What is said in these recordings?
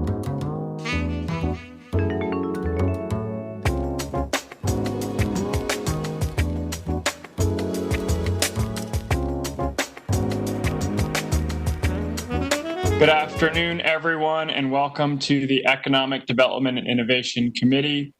Good afternoon, everyone, and welcome to the Economic Development and Innovation Committee.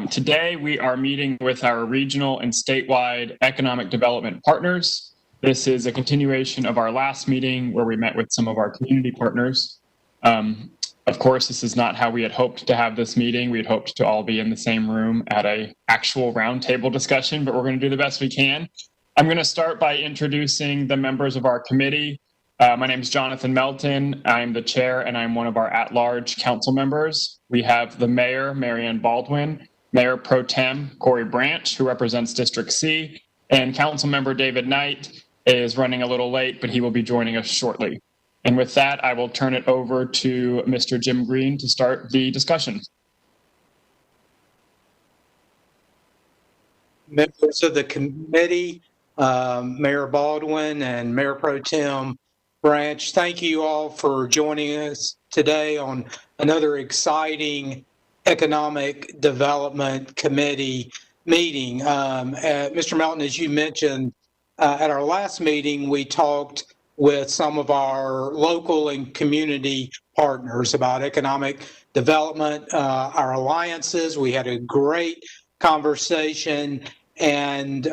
Today, we are meeting with our regional and statewide economic development partners. This is a continuation of our last meeting where we met with some of our community partners. Of course, this is not how we had hoped to have this meeting. We had hoped to all be in the same room at an actual roundtable discussion, but we're going to do the best we can. I'm going to start by introducing the members of our committee. My name is Jonathan Melton. I'm the chair and I'm one of our at-large council members. We have the mayor, Marianne Baldwin, Mayor Pro Tem Corey Branch, who represents District C, and council member David Knight is running a little late, but he will be joining us shortly. And with that, I will turn it over to Mr. Jim Green to start the discussion. Members of the committee, Mayor Baldwin and Mayor Pro Tem Branch, thank you all for joining us today on another exciting Economic Development Committee meeting. Mr. Melton, as you mentioned, at our last meeting, we talked with some of our local and community partners about economic development, our alliances. We had a great conversation. And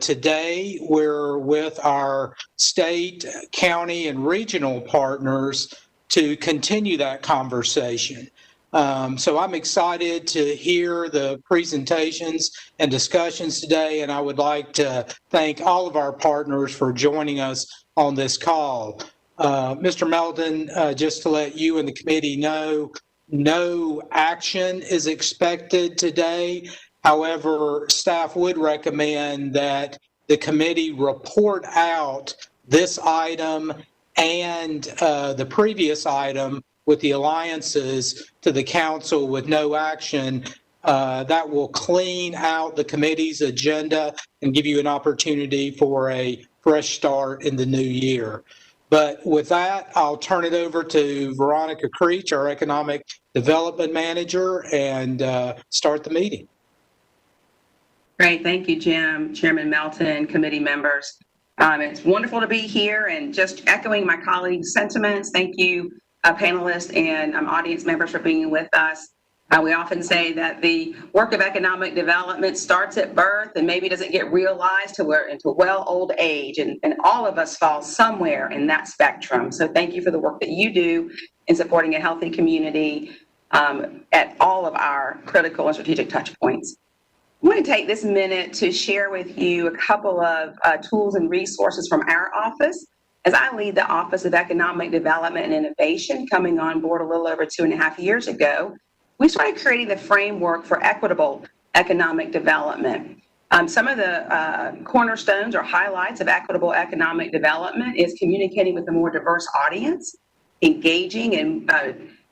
today we're with our state, county, and regional partners to continue that conversation. So I'm excited to hear the presentations and discussions today, and I would like to thank all of our partners for joining us on this call. Mr. Melton, just to let you and the committee know, no action is expected today. However, staff would recommend that the committee report out this item and the previous item with the alliances to the council with no action. That will clean out the committee's agenda and give you an opportunity for a fresh start in the new year. But with that, I'll turn it over to Veronica Creech, our Economic Development Manager, and start the meeting. Great. Thank you, Jim, Chairman Melton, committee members. It's wonderful to be here and just echoing my colleagues' sentiments. Thank you, panelists and audience members for being with us. We often say that the work of economic development starts at birth and maybe doesn't get realized till we're into well old age, and all of us fall somewhere in that spectrum. So thank you for the work that you do in supporting a healthy community at all of our critical and strategic touch points. I want to take this minute to share with you a couple of tools and resources from our office. As I lead the Office of Economic Development and Innovation, coming on board a little over 2.5 years ago, we started creating the framework for equitable economic development. Some of the cornerstones or highlights of equitable economic development is communicating with a more diverse audience, engaging in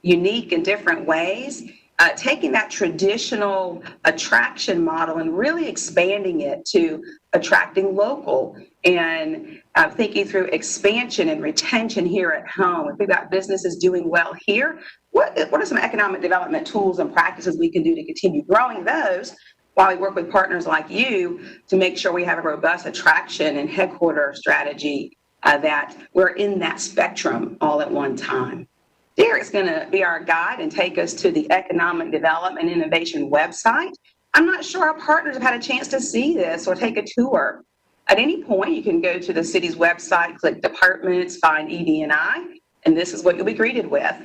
unique and different ways, taking that traditional attraction model and really expanding it to attracting local and thinking through expansion and retention here at home. If we've got businesses doing well here, what are some economic development tools and practices we can do to continue growing those while we work with partners like you to make sure we have a robust attraction and headquarter strategy that we're in that spectrum all at one time. Derek's going to be our guide and take us to the Economic Development and Innovation website. I'm not sure our partners have had a chance to see this or take a tour. At any point, you can go to the city's website, click Departments, find ED&I, and this is what you'll be greeted with.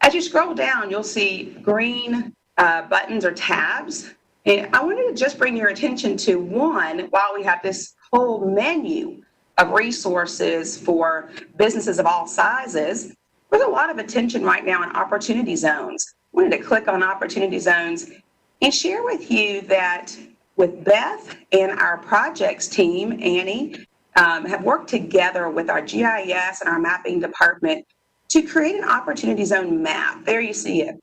As you scroll down, you'll see green buttons or tabs. And I wanted to just bring your attention to one, while we have this whole menu of resources for businesses of all sizes, there's a lot of attention right now on opportunity zones. I wanted to click on opportunity zones and share with you that with Beth and our projects team, Annie, have worked together with our GIS and our mapping department to create an opportunity zone map. There you see it.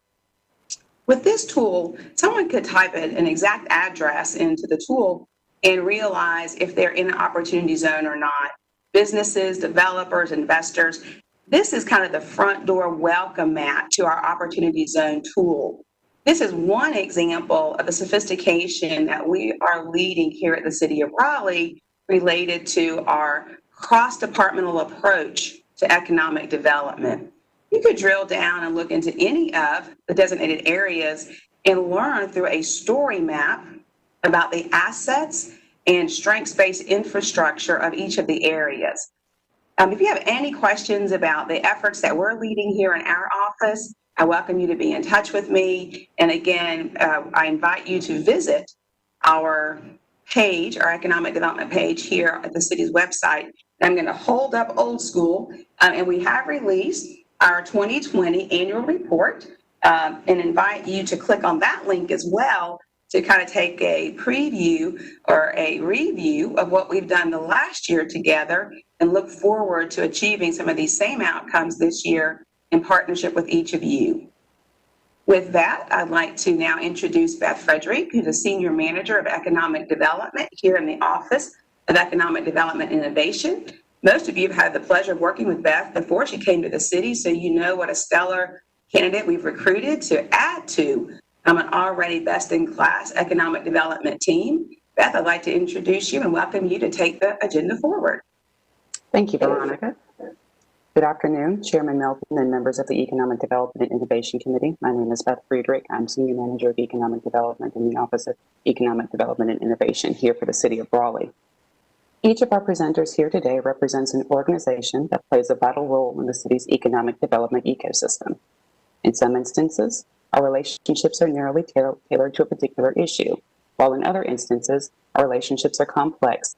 With this tool, someone could type an exact address into the tool and realize if they're in an opportunity zone or not. Businesses, developers, investors, this is kind of the front door welcome mat to our Opportunity Zone tool. This is one example of the sophistication that we are leading here at the City of Raleigh related to our cross-departmental approach to economic development. You could drill down and look into any of the designated areas and learn through a story map about the assets and strengths-based infrastructure of each of the areas. If you have any questions about the efforts that we're leading here in our office, I welcome you to be in touch with me. And again, I invite you to visit our page, our economic development page here at the city's website. I'm going to hold up old school, and we have released our 2020 annual report, and invite you to click on that link as well to kind of take a preview or a review of what we've done the last year together and look forward to achieving some of these same outcomes this year in partnership with each of you. With that, I'd like to now introduce Beth Frederick, who's a Senior Manager of Economic Development here in the Office of Economic Development and Innovation. Most of you have had the pleasure of working with Beth before she came to the city, so you know what a stellar candidate we've recruited to add to an already best-in-class economic development team. Beth, I'd like to introduce you and welcome you to take the agenda forward. Thank you, Veronica. Good afternoon, Chairman Melton and members of the Economic Development and Innovation Committee. My name is Beth Frederick. I'm Senior Manager of Economic Development in the Office of Economic Development and Innovation here for the City of Raleigh. Each of our presenters here today represents an organization that plays a vital role in the city's economic development ecosystem. In some instances, our relationships are narrowly tailored to a particular issue, while in other instances, our relationships are complex,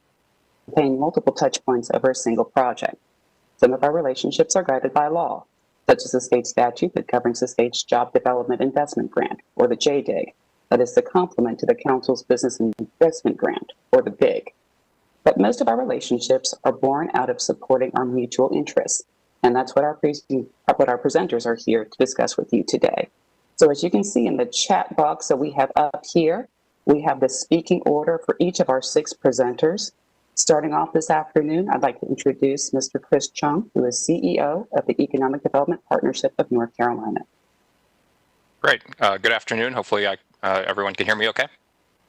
containing multiple touch points over a single project. Some of our relationships are guided by law, such as the state statute that governs the state's Job Development Investment Grant, or the JDIG, that is the complement to the Council's Business Investment Grant, or the BIG. But most of our relationships are born out of supporting our mutual interests, and that's what our presenters are here to discuss with you today. So as you can see in the chat box that we have up here, we have the speaking order for each of our 6 presenters. Starting off this afternoon, I'd like to introduce Mr. Chris Chung, who is CEO of the Economic Development Partnership of North Carolina. Great. Good afternoon. Hopefully everyone can hear me okay.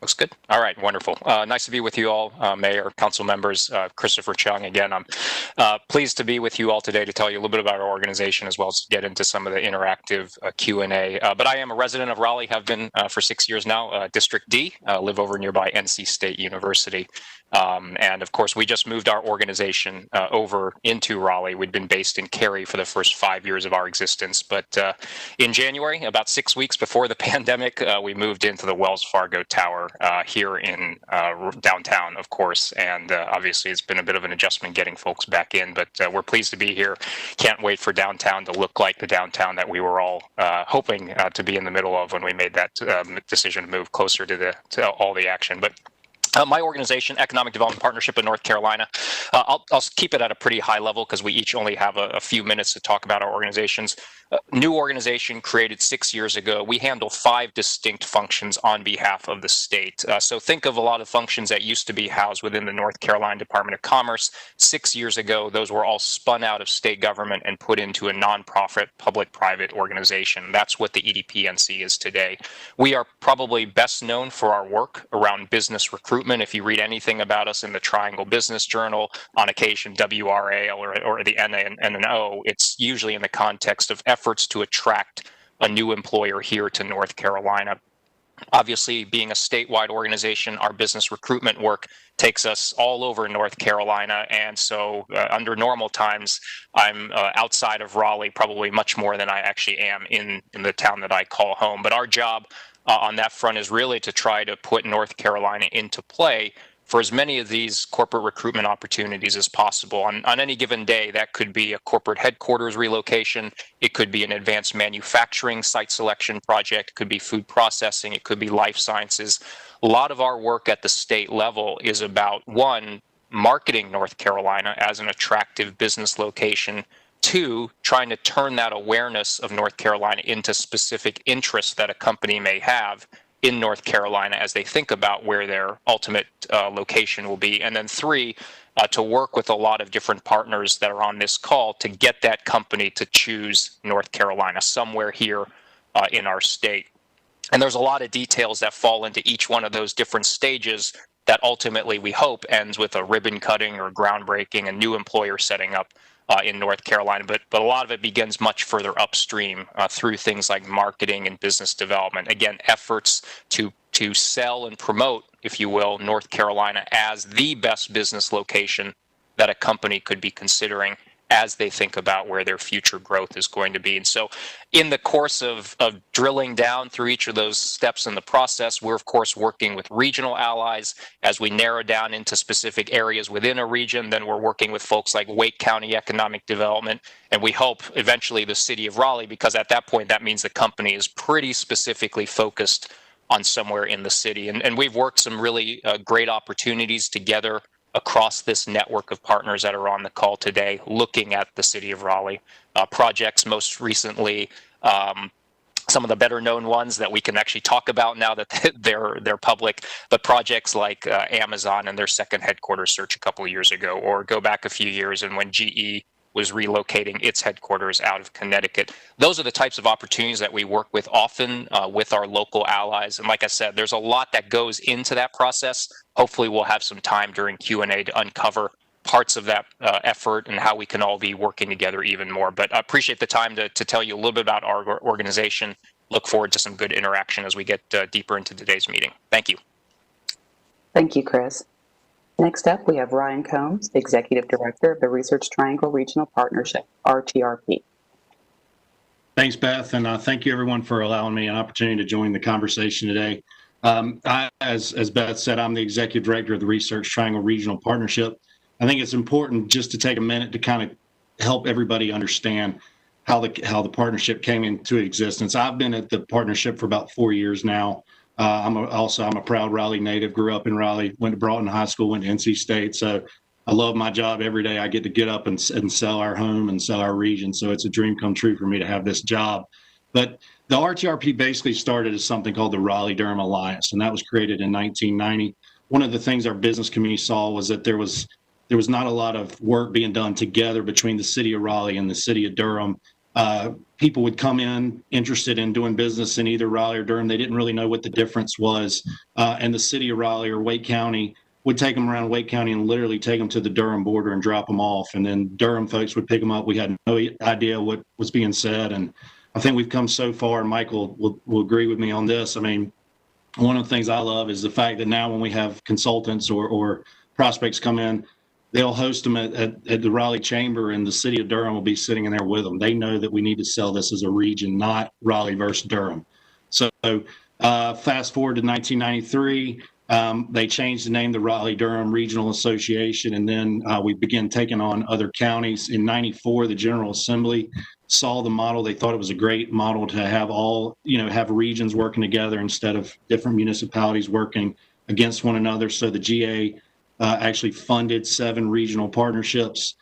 Looks good. All right, wonderful. Nice to be with you all, Mayor, Council members, Christopher Chung. Again, I'm pleased to be with you all today to tell you a little bit about our organization as well as get into some of the interactive Q&A. But I am a resident of Raleigh, have been for 6 years now, District D, live over nearby NC State University. And of course, we just moved our organization over into Raleigh. We'd been based in Cary for the first 5 years of our existence. But in January, about 6 weeks before the pandemic, we moved into the Wells Fargo Tower here in downtown, of course. And obviously, it's been a bit of an adjustment getting folks back in. But we're pleased to be here. Can't wait for downtown to look like the downtown that we were all hoping to be in the middle of when we made that decision to move closer to all the action. But my organization, Economic Development Partnership of North Carolina, I'll keep it at a pretty high level because we each only have a few minutes to talk about our organizations. New organization created 6 years ago. We handle 5 distinct functions on behalf of the state. So think of a lot of functions that used to be housed within the North Carolina Department of Commerce. 6 years ago, those were all spun out of state government and put into a nonprofit public-private organization. That's what the EDPNC is today. We are probably best known for our work around business recruitment. If you read anything about us in the Triangle Business Journal, on occasion WRA or the NA and an O, it's usually in the context of efforts to attract a new employer here to North Carolina. Obviously, being a statewide organization, our business recruitment work takes us all over North Carolina. And so under normal times, I'm outside of Raleigh probably much more than I actually am in the town that I call home. But our job on that front is really to try to put North Carolina into play for as many of these corporate recruitment opportunities as possible. On any given day, that could be a corporate headquarters relocation. It could be an advanced manufacturing site selection project. It could be food processing. It could be life sciences. A lot of our work at the state level is about, 1, marketing North Carolina as an attractive business location. 2, trying to turn that awareness of North Carolina into specific interests that a company may have. in North Carolina as they think about where their ultimate location will be. And then 3, to work with a lot of different partners that are on this call to get that company to choose North Carolina, somewhere here in our state. And there's a lot of details that fall into each one of those different stages that ultimately we hope ends with a ribbon cutting or groundbreaking, a new employer setting up in North Carolina. But a lot of it begins much further upstream through things like marketing and business development. Again, efforts to sell and promote, if you will, North Carolina as the best business location that a company could be considering as they think about where their future growth is going to be. And so in the course of drilling down through each of those steps in the process, we're of course working with regional allies as we narrow down into specific areas within a region. Then we're working with folks like Wake County Economic Development, and we hope eventually the city of Raleigh, because at that point that means the company is pretty specifically focused on somewhere in the city. And we've worked some really great opportunities together across this network of partners that are on the call today, looking at the city of Raleigh. Projects most recently, some of the better known ones that we can actually talk about now that they're public, but projects like Amazon and their second headquarters search a couple of years ago, or go back a few years and when GE was relocating its headquarters out of Connecticut. Those are the types of opportunities that we work with often with our local allies. And like I said, there's a lot that goes into that process. Hopefully we'll have some time during Q&A to uncover parts of that effort and how we can all be working together even more. But I appreciate the time to tell you a little bit about our organization. Look forward to some good interaction as we get deeper into today's meeting. Thank you. Thank you, Chris. Next up, we have Ryan Combs, Executive Director of the Research Triangle Regional Partnership, RTRP. Thanks, Beth, and thank you everyone for allowing me an opportunity to join the conversation today. As Beth said, I'm the Executive Director of the Research Triangle Regional Partnership. I think it's important just to take a minute to kind of help everybody understand how the partnership came into existence. I've been at the partnership for about 4 years now. I'm a proud Raleigh native, grew up in Raleigh, went to Broughton High School, went to NC State. So I love my job every day. I get to get up and sell our home and sell our region. So it's a dream come true for me to have this job. But the RTRP basically started as something called the Raleigh-Durham Alliance, and that was created in 1990. One of the things our business community saw was that there was not a lot of work being done together between the city of Raleigh and the city of Durham. People would come in interested in doing business in either Raleigh or Durham. They didn't really know what the difference was. And the city of Raleigh or Wake County would take them around Wake County and literally take them to the Durham border and drop them off. And then Durham folks would pick them up. We had no idea what was being said. And I think we've come so far, and Michael will agree with me on this. I mean, one of the things I love is the fact that now when we have consultants or prospects come in, they'll host them at the Raleigh Chamber, and the city of Durham will be sitting in there with them. They know that we need to sell this as a region, not Raleigh versus Durham. So fast forward to 1993, they changed the name, the Raleigh-Durham Regional Association, and then we began taking on other counties. In 94, the General Assembly saw the model. They thought it was a great model to have have regions working together instead of different municipalities working against one another. So the GA actually funded 7 regional partnerships.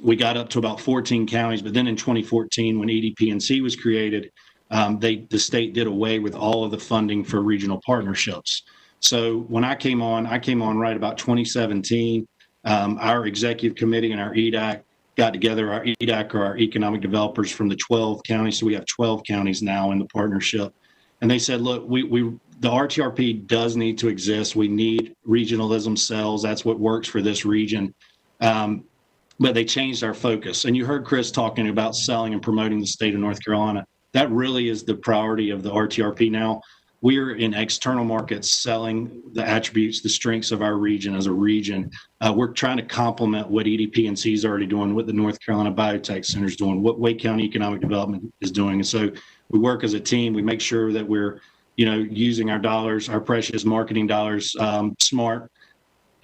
We got up to about 14 counties, but then in 2014, when EDP&C was created, the state did away with all of the funding for regional partnerships. So when I came on right about 2017. Our executive committee and our EDAC got together. Our EDAC are our economic developers from the 12 counties. So we have 12 counties now in the partnership. And they said, look, the RTRP does need to exist. We need regionalism cells. That's what works for this region. But they changed our focus. And you heard Chris talking about selling and promoting the state of North Carolina. That really is the priority of the RTRP now. We're in external markets selling the attributes, the strengths of our region as a region. We're trying to complement what EDP&C is already doing, what the North Carolina Biotech Center is doing, what Wake County Economic Development is doing. And so we work as a team. We make sure that we're using our dollars, our precious marketing dollars, smart.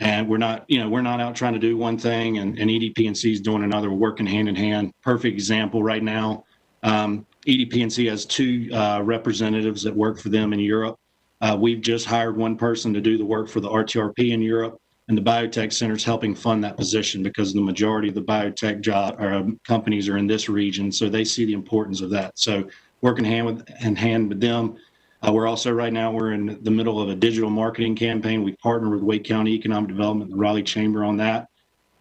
And we're not out trying to do one thing and EDP&C is doing another. We're working hand in hand. Perfect example right now. EDP&C has 2 representatives that work for them in Europe. We've just hired one person to do the work for the RTRP in Europe, and the Biotech Center is helping fund that position because the majority of the biotech companies are in this region, so they see the importance of that. So working hand in hand with them. We're also right now, we're in the middle of a digital marketing campaign. We partner with Wake County Economic Development and the Raleigh Chamber on that.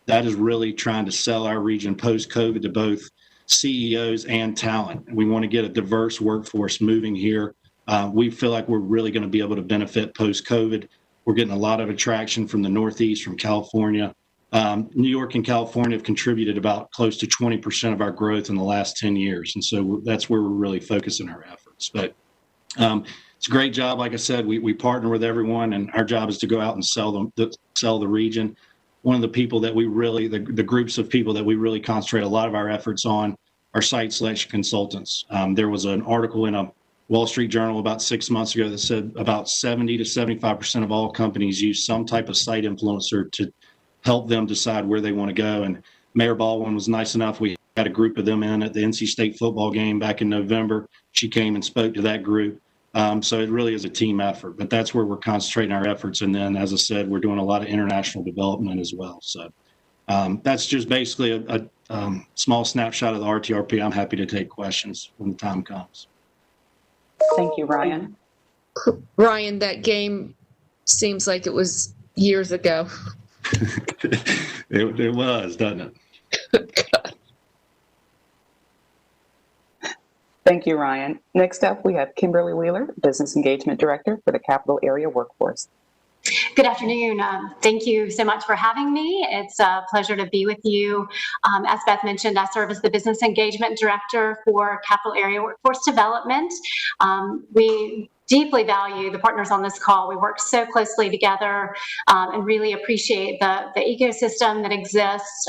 That is really trying to sell our region post-COVID to both CEOs and talent. We want to get a diverse workforce moving here. We feel like we're really going to be able to benefit post-COVID. We're getting a lot of attraction from the Northeast, from California. New York and California have contributed about close to 20% of our growth in the last 10 years. And so that's where we're really focusing our efforts. But it's a great job. Like I said, we partner with everyone, and our job is to go out and sell the region. One of the people that we really, the groups of people that we really concentrate a lot of our efforts on are site selection consultants. There was an article in a Wall Street Journal about 6 months ago that said about 70 to 75% of all companies use some type of site influencer to help them decide where they want to go. And Mayor Baldwin was nice enough. We had a group of them in at the NC State football game back in November. She came and spoke to that group. So it really is a team effort, but that's where we're concentrating our efforts. And then, as I said, we're doing a lot of international development as well. So that's just basically a small snapshot of the RTRP. I'm happy to take questions when the time comes. Thank you, Ryan. Ryan, that game seems like it was years ago. It was, doesn't it? Thank you, Ryan. Next up, we have Kimberly Wheeler, Business Engagement Director for the Capital Area Workforce. Good afternoon. Thank you so much for having me. It's a pleasure to be with you. As Beth mentioned, I serve as the Business Engagement Director for Capital Area Workforce Development. We deeply value the partners on this call. We work so closely together and really appreciate the ecosystem that exists.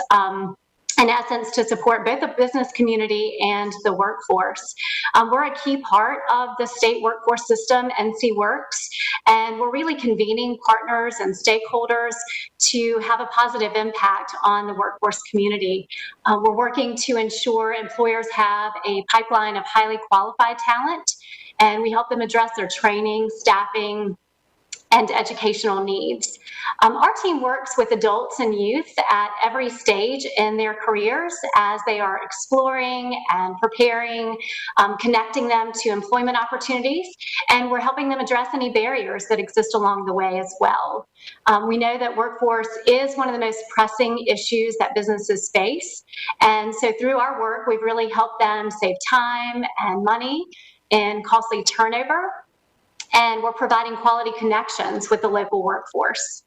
In essence, to support both the business community and the workforce. We're a key part of the state workforce system, NC Works, and we're really convening partners and stakeholders to have a positive impact on the workforce community. We're working to ensure employers have a pipeline of highly qualified talent, and we help them address their training, staffing, and educational needs. Our team works with adults and youth at every stage in their careers as they are exploring and preparing, connecting them to employment opportunities, and we're helping them address any barriers that exist along the way as well. We know that workforce is one of the most pressing issues that businesses face, and so through our work, we've really helped them save time and money in costly turnover, and we're providing quality connections with the local workforce.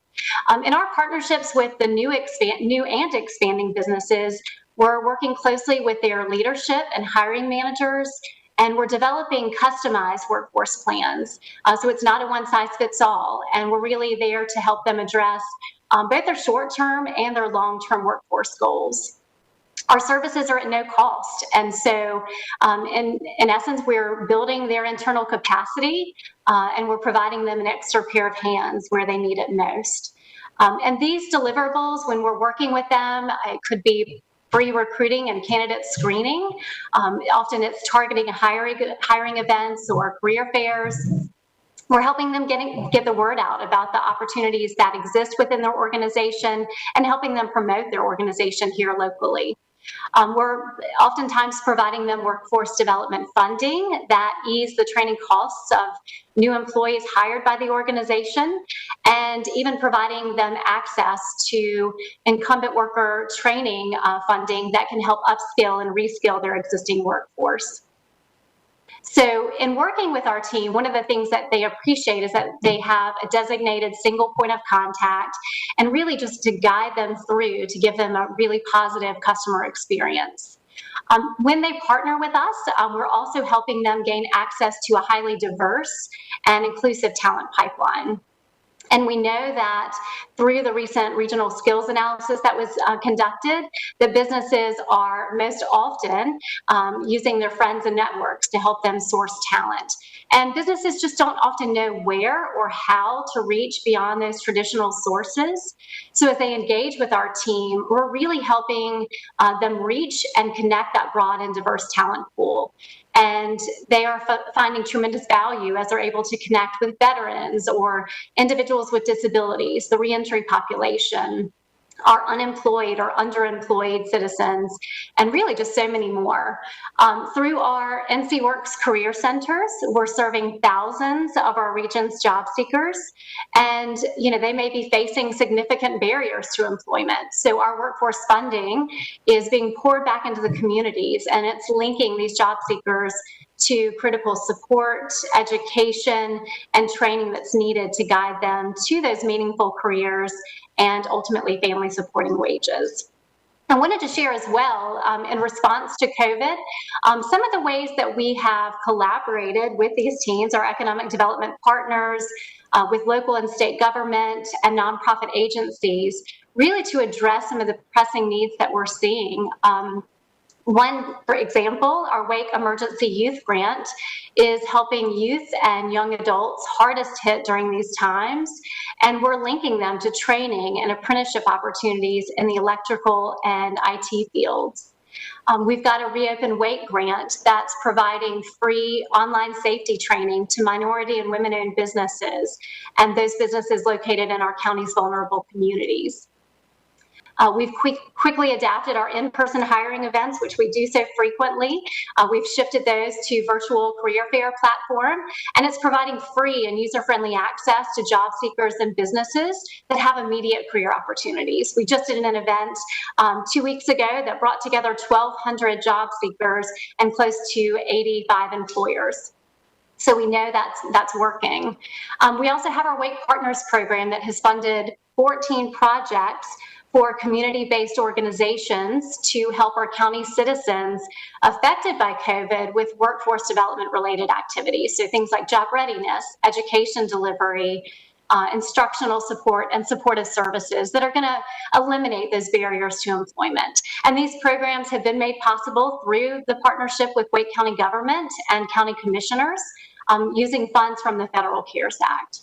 In our partnerships with the new and expanding businesses, we're working closely with their leadership and hiring managers, and we're developing customized workforce plans. So it's not a one-size-fits-all, and we're really there to help them address both their short-term and their long-term workforce goals. Our services are at no cost, and so in essence, we're building their internal capacity and we're providing them an extra pair of hands where they need it most. And these deliverables, when we're working with them, it could be free recruiting and candidate screening. Often it's targeting hiring events or career fairs. We're helping them get the word out about the opportunities that exist within their organization and helping them promote their organization here locally. We're oftentimes providing them workforce development funding that ease the training costs of new employees hired by the organization, and even providing them access to incumbent worker training funding that can help upskill and reskill their existing workforce. So in working with our team, one of the things that they appreciate is that they have a designated single point of contact and really just to guide them through to give them a really positive customer experience. When they partner with us, we're also helping them gain access to a highly diverse and inclusive talent pipeline. And we know that through the recent regional skills analysis that was conducted, that businesses are most often using their friends and networks to help them source talent. And businesses just don't often know where or how to reach beyond those traditional sources. So as they engage with our team, we're really helping them reach and connect that broad and diverse talent pool. And they are finding tremendous value as they're able to connect with veterans or individuals with disabilities, the reentry population, our unemployed or underemployed citizens, and really just so many more. Through our NC Works Career Centers, we're serving thousands of our region's job seekers, and they may be facing significant barriers to employment. So our workforce funding is being poured back into the communities, and it's linking these job seekers to critical support, education, and training that's needed to guide them to those meaningful careers and ultimately family supporting wages. I wanted to share as well, in response to COVID, some of the ways that we have collaborated with these teams, our economic development partners, with local and state government and nonprofit agencies, really to address some of the pressing needs that we're seeing. One, for example, our Wake Emergency Youth Grant is helping youth and young adults hardest hit during these times, and we're linking them to training and apprenticeship opportunities in the electrical and IT fields. We've got a Reopen Wake grant that's providing free online safety training to minority and women-owned businesses, and those businesses located in our county's vulnerable communities. We've quickly adapted our in-person hiring events, which we do so frequently. We've shifted those to virtual career fair platform, and it's providing free and user-friendly access to job seekers and businesses that have immediate career opportunities. We just did an event 2 weeks ago that brought together 1,200 job seekers and close to 85 employers. So we know that's working. We also have our Wake Partners program that has funded 14 projects for community-based organizations to help our county citizens affected by COVID with workforce development-related activities. So things like job readiness, education delivery, instructional support, and supportive services that are going to eliminate those barriers to employment. And these programs have been made possible through the partnership with Wake County government and county commissioners using funds from the Federal CARES Act.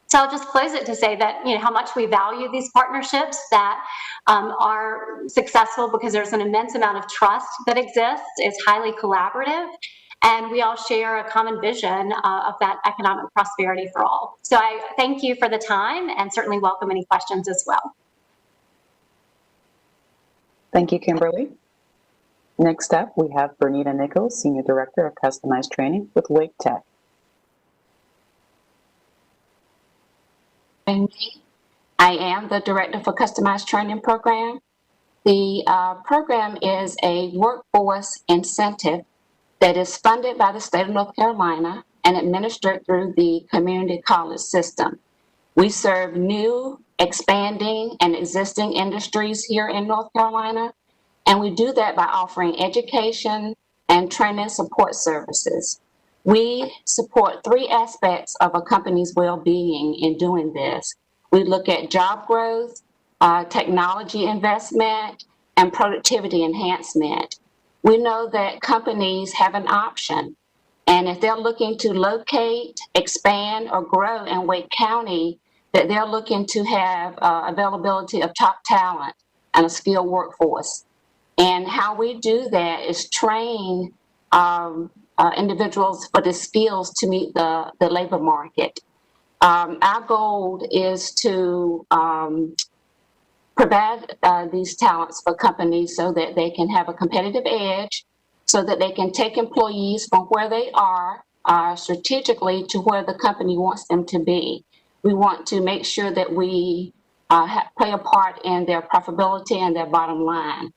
So I'll just close it to say that, how much we value these partnerships that are successful because there's an immense amount of trust that exists. It's highly collaborative, and we all share a common vision of that economic prosperity for all. So I thank you for the time and certainly welcome any questions as well. Thank you, Kimberly. Next up, we have Bernita Nichols, Senior Director of Customized Training with Wake Tech. I am the Director for Customized Training Program. The program is a workforce incentive that is funded by the state of North Carolina and administered through the community college system. We serve new, expanding, and existing industries here in North Carolina, and we do that by offering education and training support services. We support 3 aspects of a company's well-being in doing this. We look at job growth, technology investment, and productivity enhancement. We know that companies have an option, and if they're looking to locate, expand, or grow in Wake County, that they're looking to have availability of top talent and a skilled workforce. And how we do that is train individuals for the skills to meet the labor market. Our goal is to provide these talents for companies so that they can have a competitive edge, so that they can take employees from where they are strategically to where the company wants them to be. We want to make sure that we play a part in their profitability and their bottom line.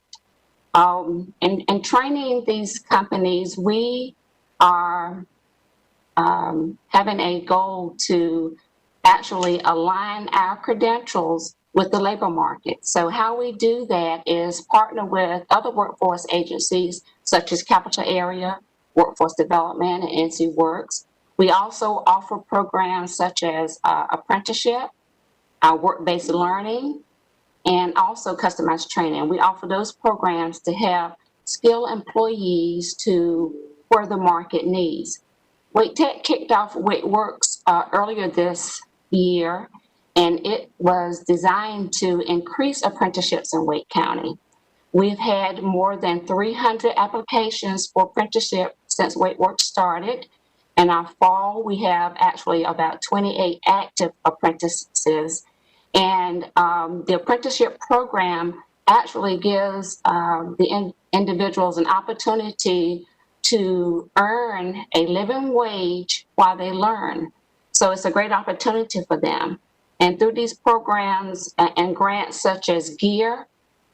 In training these companies, we are having a goal to actually align our credentials with the labor market. So how we do that is partner with other workforce agencies such as Capital Area, Workforce Development, and NC Works. We also offer programs such as apprenticeship, work-based learning, and also customized training. We offer those programs to help skilled employees to where the market needs. Wake Tech kicked off Wake Works earlier this year, and it was designed to increase apprenticeships in Wake County. We've had more than 300 applications for apprenticeship since Wake Works started. In our fall, we have actually about 28 active apprentices, And the apprenticeship program actually gives the individuals an opportunity to earn a living wage while they learn. So it's a great opportunity for them. And through these programs and grants such as GEAR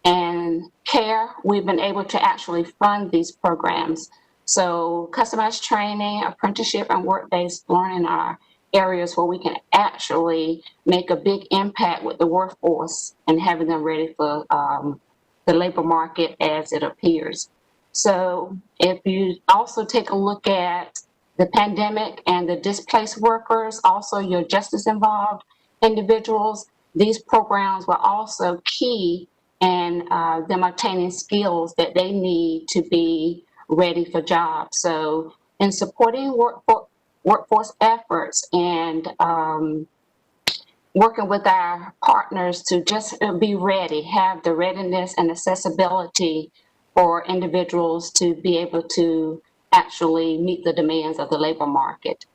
and CARE, we've been able to actually fund these programs. So customized training, apprenticeship, and work-based learning are areas where we can actually make a big impact with the workforce and having them ready for the labor market as it appears. So if you also take a look at the pandemic and the displaced workers, also your justice involved individuals, these programs were also key in them obtaining skills that they need to be ready for jobs. So in supporting workforce efforts and working with our partners to just be ready, have the readiness and accessibility for individuals to be able to actually meet the demands of the labor market.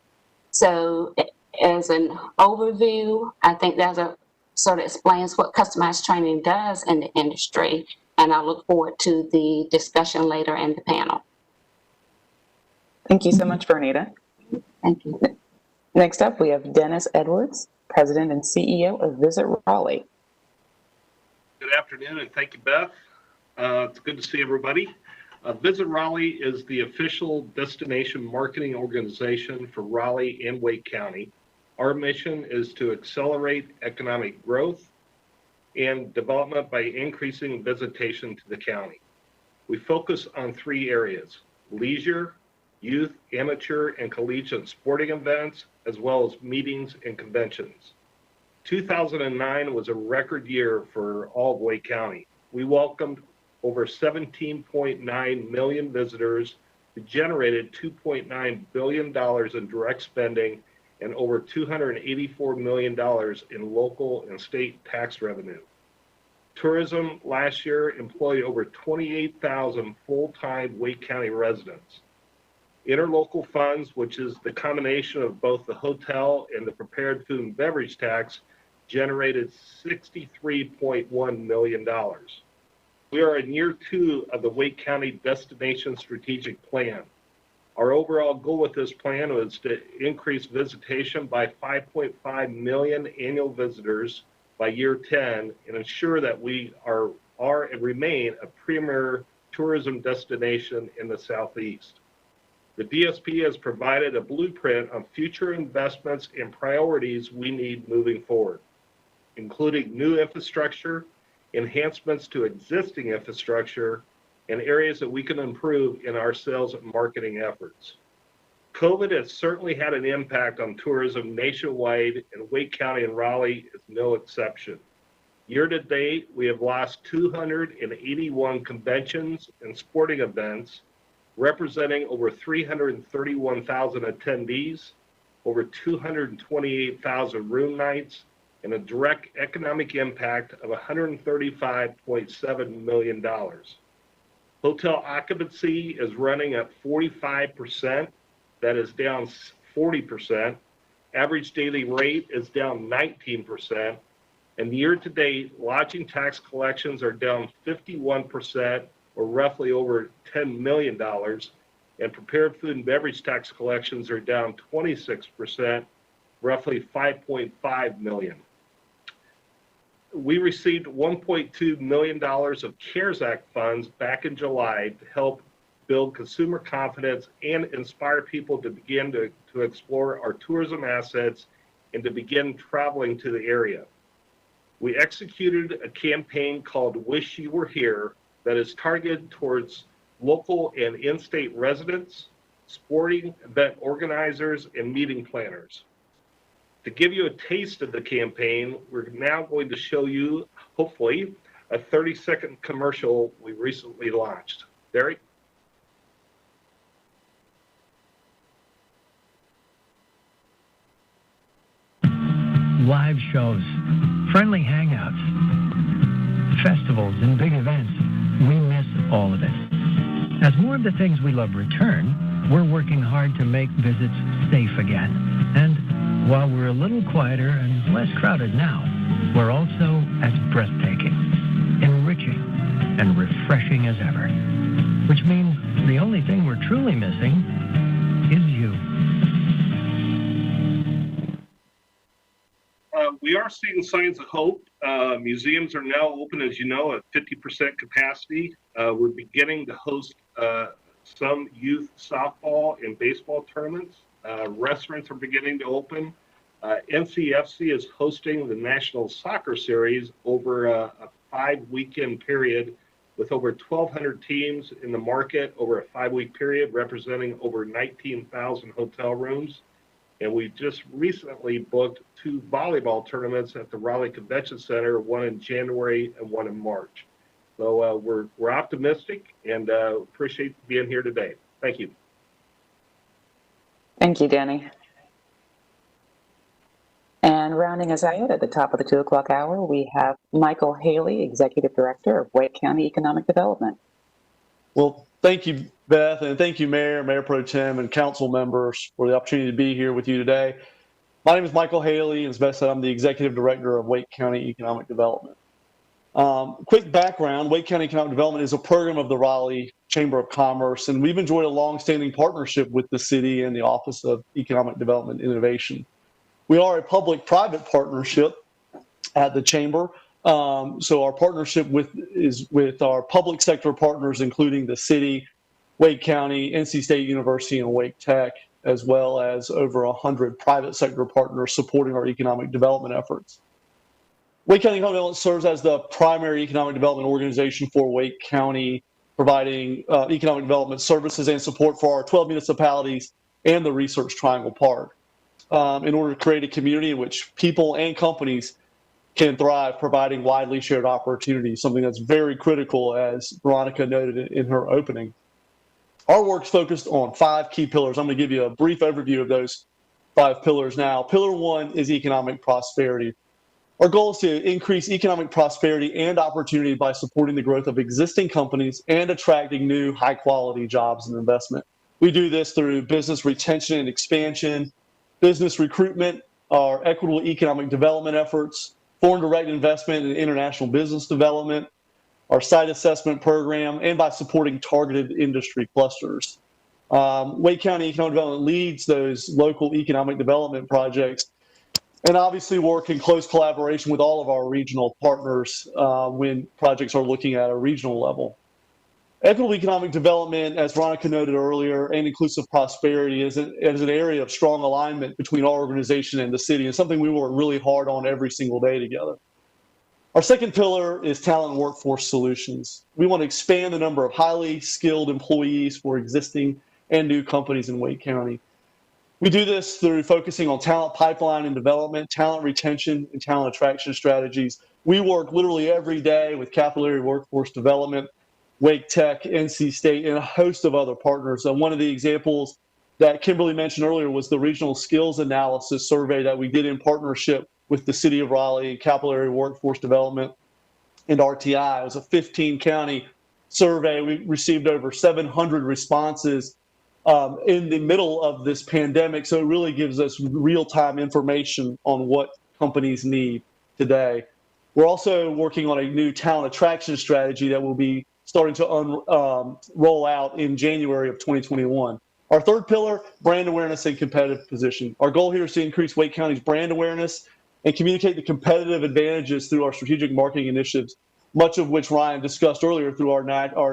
So as an overview, I think that sort of explains what customized training does in the industry, and I look forward to the discussion later in the panel. Thank you so much, Vernita. Thank you. Next up, we have Dennis Edwards, President and CEO of Visit Raleigh. Good afternoon, and thank you, Beth. It's good to see everybody. Visit Raleigh is the official destination marketing organization for Raleigh and Wake County. Our mission is to accelerate economic growth and development by increasing visitation to the county. We focus on 3 areas: leisure, youth, amateur, and collegiate sporting events, as well as meetings and conventions. 2009 was a record year for all of Wake County. We welcomed over 17.9 million visitors who generated $2.9 billion in direct spending and over $284 million in local and state tax revenue. Tourism last year employed over 28,000 full-time Wake County residents. Interlocal funds, which is the combination of both the hotel and the prepared food and beverage tax, generated $63.1 million. We are in year 2 of the Wake County Destination Strategic Plan. Our overall goal with this plan was to increase visitation by 5.5 million annual visitors by year 10 and ensure that we are and remain a premier tourism destination in the Southeast. The DSP has provided a blueprint on future investments and priorities we need moving forward, including new infrastructure, enhancements to existing infrastructure, and areas that we can improve in our sales and marketing efforts. COVID has certainly had an impact on tourism nationwide, and Wake County and Raleigh is no exception. Year to date, we have lost 281 conventions and sporting events, representing over 331,000 attendees, over 228,000 room nights, and a direct economic impact of $135.7 million. Hotel occupancy is running at 45%. That is down 40%. Average daily rate is down 19%. And year-to-date, lodging tax collections are down 51%, or roughly over $10 million. And prepared food and beverage tax collections are down 26%, roughly $5.5 million. We received $1.2 million of CARES Act funds back in July to help build consumer confidence and inspire people to begin to explore our tourism assets and to begin traveling to the area. We executed a campaign called Wish You Were Here that is targeted towards local and in-state residents, sporting event organizers, and meeting planners. To give you a taste of the campaign, we're now going to show you, hopefully, a 30-second commercial we recently launched. Derek? Live shows, friendly hangouts, festivals, and big events. We miss all of it. As more of the things we love return, we're working hard to make visits safe again. And while we're a little quieter and less crowded now, were also as breathtaking, enriching, and refreshing as ever. Which means the only thing we're truly missing is you. We are seeing signs of hope. Museums are now open, as you know, at 50% capacity. We're beginning to host some youth softball and baseball tournaments. Restaurants are beginning to open. NCFC is hosting the National Soccer Series over a 5-weekend period with over 1,200 teams in the market over a 5-week period, representing over 19,000 hotel rooms. And we just recently booked 2 volleyball tournaments at the Raleigh Convention Center, one in January and one in March. So we're optimistic and appreciate being here today. Thank you. Thank you, Danny. And rounding us out at the top of the 2 o'clock hour, we have Michael Haley, Executive Director of Wake County Economic Development. Well, thank you, Beth, and thank you, Mayor Pro Tem, and council members for the opportunity to be here with you today. My name is Michael Haley, and as Beth said, I'm the Executive Director of Wake County Economic Development. Quick background, Wake County Economic Development is a program of the Raleigh Chamber of Commerce, and we've enjoyed a long-standing partnership with the city and the Office of Economic Development and Innovation. We are a public-private partnership at the Chamber, so our partnership is with our public sector partners, including the city, Wake County, NC State University, and Wake Tech, as well as over 100 private sector partners supporting our economic development efforts. Wake County Economic Development serves as the primary economic development organization for Wake County, providing economic development services and support for our 12 municipalities and the Research Triangle Park. In order to create a community in which people and companies can thrive, providing widely shared opportunities, something that's very critical, as Veronica noted in her opening. Our work's focused on 5 key pillars. I'm going to give you a brief overview of those 5 pillars now. Pillar 1 is economic prosperity. Our goal is to increase economic prosperity and opportunity by supporting the growth of existing companies and attracting new high-quality jobs and investment. We do this through business retention and expansion, business recruitment, our equitable economic development efforts, foreign direct investment and international business development, our site assessment program, and by supporting targeted industry clusters. Wake County Economic Development leads those local economic development projects and obviously work in close collaboration with all of our regional partners when projects are looking at a regional level. Equitable economic development, as Veronica noted earlier, and inclusive prosperity is an area of strong alignment between our organization and the city, and something we work really hard on every single day together. Our second pillar is talent and workforce solutions. We want to expand the number of highly skilled employees for existing and new companies in Wake County. We do this through focusing on talent pipeline and development, talent retention, and talent attraction strategies. We work literally every day with capillary workforce development, Wake Tech, NC State, and a host of other partners. One of the examples that Kimberly mentioned earlier was the regional skills analysis survey that we did in partnership with the City of Raleigh, Capillary Workforce Development, and RTI. It was a 15-county survey. We received over 700 responses in the middle of this pandemic, so it really gives us real-time information on what companies need today. We're also working on a new talent attraction strategy that will be starting to roll out in January of 2021. Our third pillar, brand awareness and competitive position. Our goal here is to increase Wake County's brand awareness and communicate the competitive advantages through our strategic marketing initiatives, much of which Ryan discussed earlier through our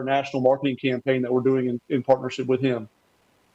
national marketing campaign that we're doing in partnership with him.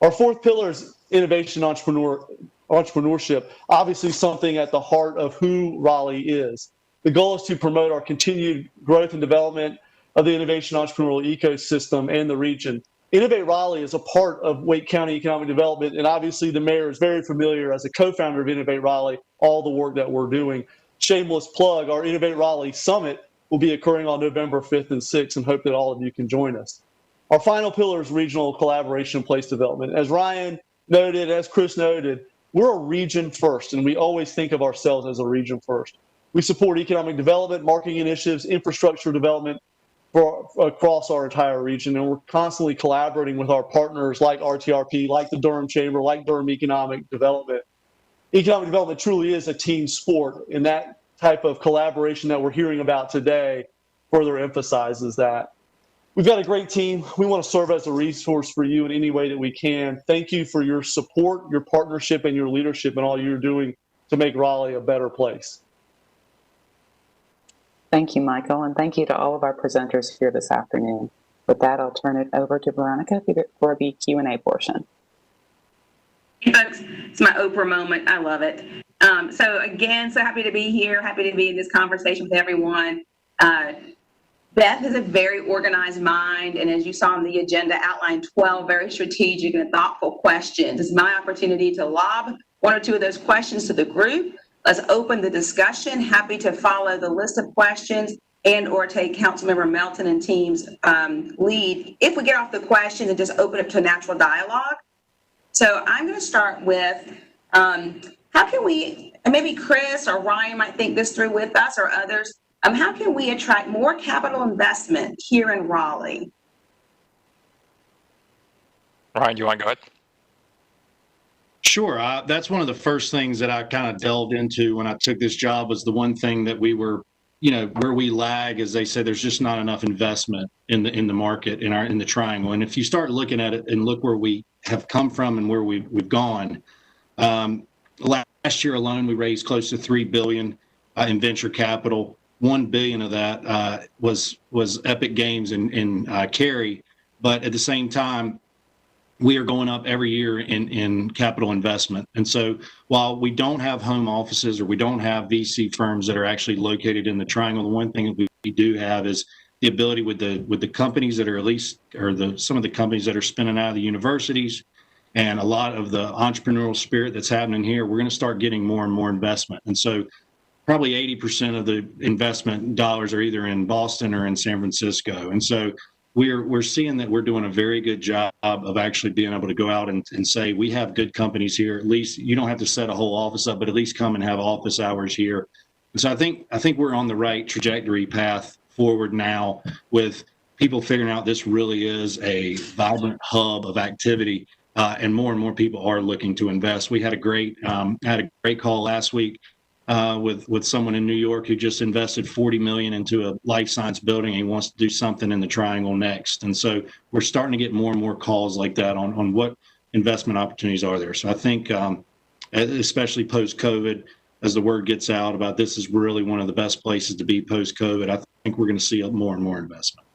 Our fourth pillar is innovation entrepreneurship, obviously something at the heart of who Raleigh is. The goal is to promote our continued growth and development of the innovation entrepreneurial ecosystem and the region. Innovate Raleigh is a part of Wake County Economic Development, and obviously the mayor is very familiar as a co-founder of Innovate Raleigh, all the work that we're doing. Shameless plug, our Innovate Raleigh Summit will be occurring on November 5th and 6th, and hope that all of you can join us. Our final pillar is regional collaboration and place development. As Ryan noted, as Chris noted, we're a region first, and we always think of ourselves as a region first. We support economic development, marketing initiatives, infrastructure development across our entire region, and we're constantly collaborating with our partners like RTRP, like the Durham Chamber, like Durham Economic Development. Economic development truly is a team sport, and that type of collaboration that we're hearing about today further emphasizes that. We've got a great team. We want to serve as a resource for you in any way that we can. Thank you for your support, your partnership, and your leadership and all you're doing to make Raleigh a better place. Thank you, Michael, and thank you to all of our presenters here this afternoon. With that, I'll turn it over to Veronica for the Q&A portion. Hey folks, it's my Oprah moment. I love it. So again, so happy to be here, happy to be in this conversation with everyone. Beth has a very organized mind, and as you saw on the agenda, outlined 12 very strategic and thoughtful questions. It's my opportunity to lob one or two of those questions to the group. Let's open the discussion. Happy to follow the list of questions and or take Councilmember Melton and team's lead if we get off the question and just open it to a natural dialogue. So I'm going to start with how can we, and maybe Chris or Ryan might think this through with us or others, how can we attract more capital investment here in Raleigh? Ryan, do you want to go ahead? Sure. That's one of the first things that I kind of delved into when I took this job was the one thing that we were, where we lag, as they say, there's just not enough investment in the market in the triangle. And if you start looking at it and look where we have come from and where we've gone, last year alone we raised close to $3 billion in venture capital. $1 billion of that was Epic Games in Cary, but at the same time, we are going up every year in capital investment. And so while we don't have home offices or we don't have VC firms that are actually located in the triangle, the one thing that we do have is the ability with the companies that are some of the companies that are spinning out of the universities and a lot of the entrepreneurial spirit that's happening here, we're going to start getting more and more investment. And so probably 80% of the investment dollars are either in Boston or in San Francisco. And so we're seeing that we're doing a very good job of actually being able to go out and say, we have good companies here. At least you don't have to set a whole office up, but at least come and have office hours here. And so I think we're on the right trajectory path forward now with people figuring out this really is a vibrant hub of activity, and more people are looking to invest. We had a great call last week with someone in New York who just invested $40 million into a life science building. And he wants to do something in the triangle next. And so we're starting to get more and more calls like that on what investment opportunities are there. So I think, especially post-COVID, as the word gets out about this is really one of the best places to be post-COVID, I think we're going to see more and more investment.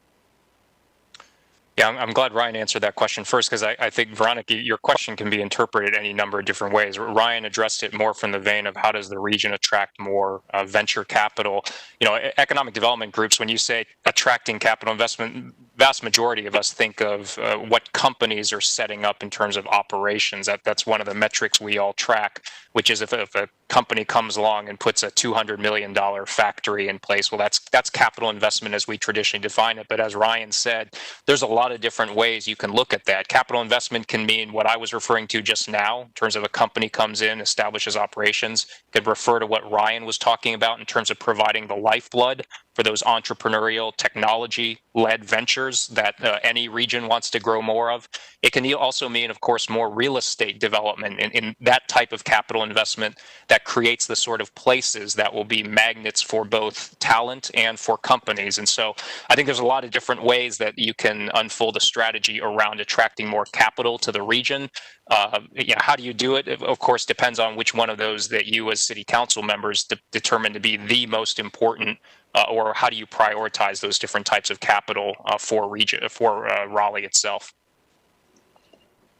Yeah, I'm glad Ryan answered that question first, because I think, Veronica, your question can be interpreted any number of different ways. Ryan addressed it more from the vein of how does the region attract more venture capital. Economic development groups, when you say attracting capital investment, vast majority of us think of what companies are setting up in terms of operations. That's one of the metrics we all track, which is if a company comes along and puts a $200 million factory in place, well, that's capital investment as we traditionally define it. But as Ryan said, there's a lot of different ways you can look at that. Capital investment can mean what I was referring to just now, in terms of a company comes in, establishes operations. It could refer to what Ryan was talking about in terms of providing the lifeblood for those entrepreneurial technology-led ventures that any region wants to grow more of. It can also mean, of course, more real estate development in that type of capital investment that creates the sort of places that will be magnets for both talent and for companies. And so I think there's a lot of different ways that you can unfold a strategy around attracting more capital to the region. How do you do it? Of course, depends on which one of those that you as city council members determine to be the most important, or how do you prioritize those different types of capital for Raleigh itself?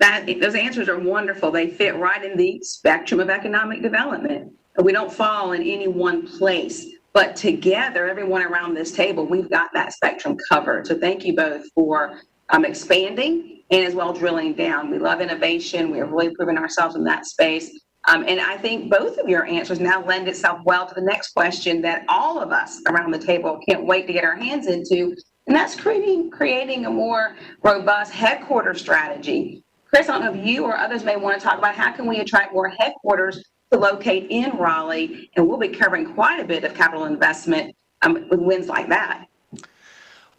Those answers are wonderful. They fit right in the spectrum of economic development. We don't fall in any one place, but together, everyone around this table, we've got that spectrum covered. So thank you both for expanding and as well drilling down. We love innovation. We are really proving ourselves in that space. And I think both of your answers now lend itself well to the next question that all of us around the table can't wait to get our hands into, and that's creating a more robust headquarter strategy. Chris, I don't know if you or others may want to talk about how can we attract more headquarters to locate in Raleigh, and we'll be covering quite a bit of capital investment with wins like that.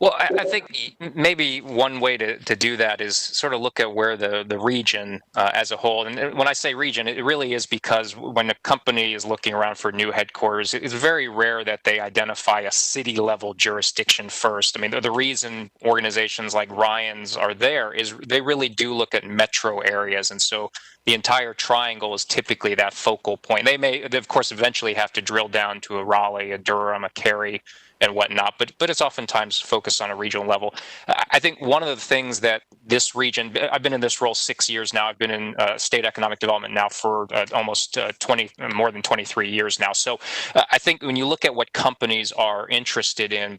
Well, I think maybe one way to do that is sort of look at where the region as a whole, and when I say region, it really is because when a company is looking around for new headquarters, it's very rare that they identify a city level jurisdiction first. I mean, the reason organizations like Ryan's are there is they really do look at metro areas, and so the entire triangle is typically that focal point. They may, of course, eventually have to drill down to a Raleigh, a Durham, a Cary, and whatnot, but it's oftentimes focused on a regional level. I think one of the things that this region, I've been in this role 6 years now. I've been in state economic development now for almost more than 23 years now. So I think when you look at what companies are interested in,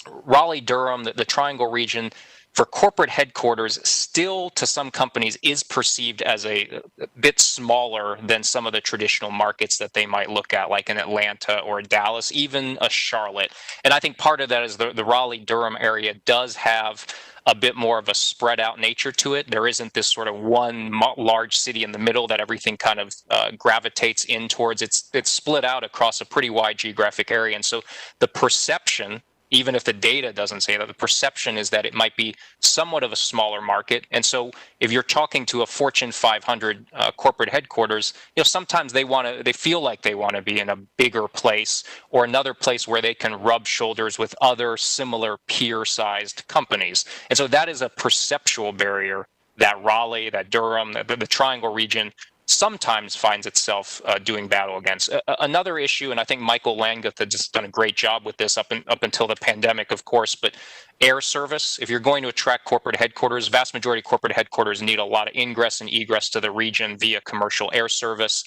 Raleigh, Durham, the Triangle region, for corporate headquarters, still to some companies is perceived as a bit smaller than some of the traditional markets that they might look at, like in Atlanta or Dallas, even a Charlotte. And I think part of that is the Raleigh-Durham area does have a bit more of a spread out nature to it. There isn't this sort of one large city in the middle that everything kind of gravitates in towards. It's split out across a pretty wide geographic area. And so the perception, even if the data doesn't say that, the perception is that it might be somewhat of a smaller market. And so if you're talking to a Fortune 500 corporate headquarters, sometimes they feel like they want to be in a bigger place or another place where they can rub shoulders with other similar peer-sized companies. And so that is a perceptual barrier that Raleigh, that Durham, the Triangle region sometimes finds itself doing battle against. Another issue, and I think Michael Langeth had just done a great job with this up until the pandemic, of course, but air service. If you're going to attract corporate headquarters, vast majority of corporate headquarters need a lot of ingress and egress to the region via commercial air service,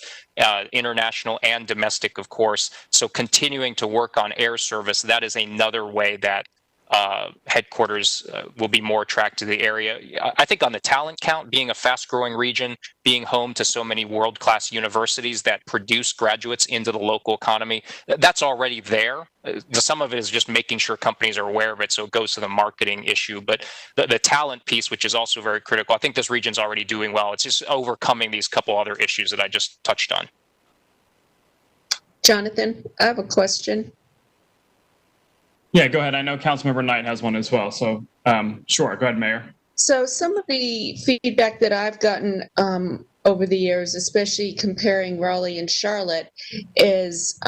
international and domestic, of course. So continuing to work on air service, that is another way that headquarters will be more attracted to the area. I think on the talent count, being a fast-growing region, being home to so many world-class universities that produce graduates into the local economy, that's already there. Some of it is just making sure companies are aware of it, so it goes to the marketing issue. But the talent piece, which is also very critical, I think this region's already doing well. It's just overcoming these couple other issues that I just touched on. Jonathan, I have a question. Yeah, go ahead. I know Councilmember Knight has one as well. So sure, go ahead, Mayor. So some of the feedback that I've gotten over the years, especially comparing Raleigh and Charlotte, is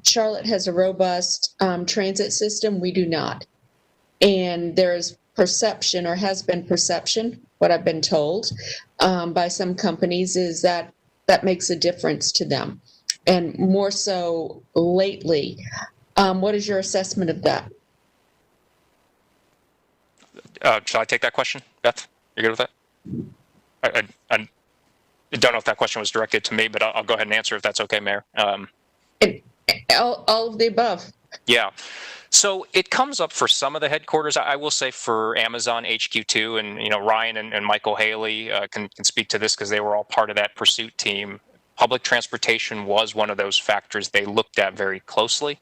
Charlotte has a robust transit system. We do not. And there's perception, or has been perception, what I've been told by some companies, is that that makes a difference to them. And more so lately. What is your assessment of that? Shall I take that question, Beth? You good with that? I don't know if that question was directed to me, but I'll go ahead and answer if that's okay, Mayor. All of the above. Yeah. So it comes up for some of the headquarters. I will say for Amazon HQ2, and Ryan and Michael Haley can speak to this because they were all part of that pursuit team. Public transportation was one of those factors they looked at very closely.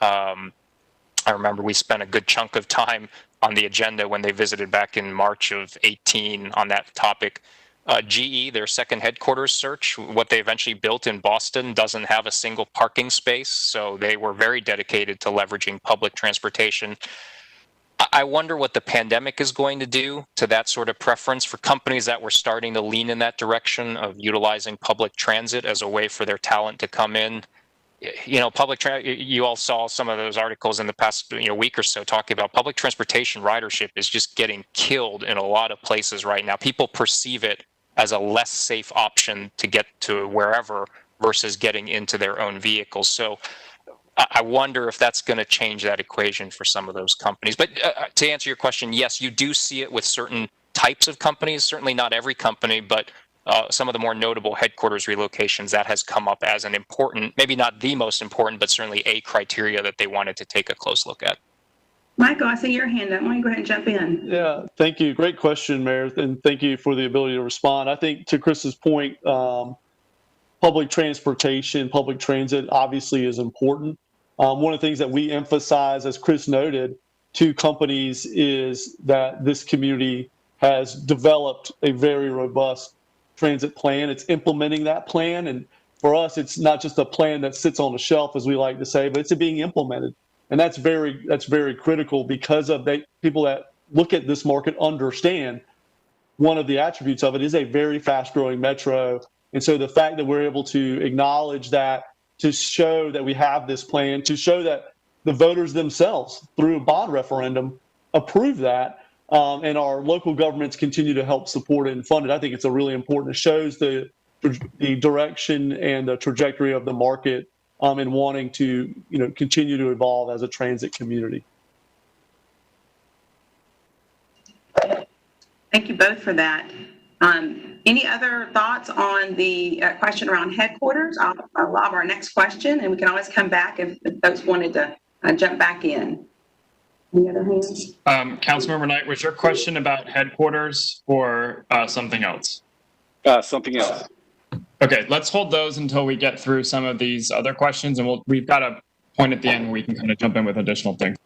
I remember we spent a good chunk of time on the agenda when they visited back in March of 18 on that topic. GE, their second headquarters search, what they eventually built in Boston doesn't have a single parking space, so they were very dedicated to leveraging public transportation. I wonder what the pandemic is going to do to that sort of preference for companies that were starting to lean in that direction of utilizing public transit as a way for their talent to come in. You all saw some of those articles in the past week or so talking about public transportation ridership is just getting killed in a lot of places right now. People perceive it as a less safe option to get to wherever versus getting into their own vehicles. So I wonder if that's going to change that equation for some of those companies. But to answer your question, yes, you do see it with certain types of companies, certainly not every company, but some of the more notable headquarters relocations, that has come up as an important, maybe not the most important, but certainly a criteria that they wanted to take a close look at. Michael, I see your hand up. Why don't you go ahead and jump in? Yeah, thank you. Great question, Mayor, and thank you for the ability to respond. I think to Chris's point, public transportation, public transit obviously is important. One of the things that we emphasize, as Chris noted, to companies is that this community has developed a very robust transit plan. It's implementing that plan. And for us, it's not just a plan that sits on the shelf, as we like to say, but it's being implemented. And that's very critical because of people that look at this market understand one of the attributes of it is a very fast growing metro. And so the fact that we're able to acknowledge that, to show that we have this plan, to show that the voters themselves through a bond referendum approve that, and our local governments continue to help support it and fund it. I think it's a really important. It shows the direction and the trajectory of the market, and wanting to continue to evolve as a transit community. Thank you both for that. Any other thoughts on the question around headquarters? I'll lob our next question, and we can always come back if folks wanted to jump back in. Any other hands? Councilmember Knight, was your question about headquarters or something else? Something else. Okay, let's hold those until we get through some of these other questions, and we've got a point at the end where we can kind of jump in with additional things.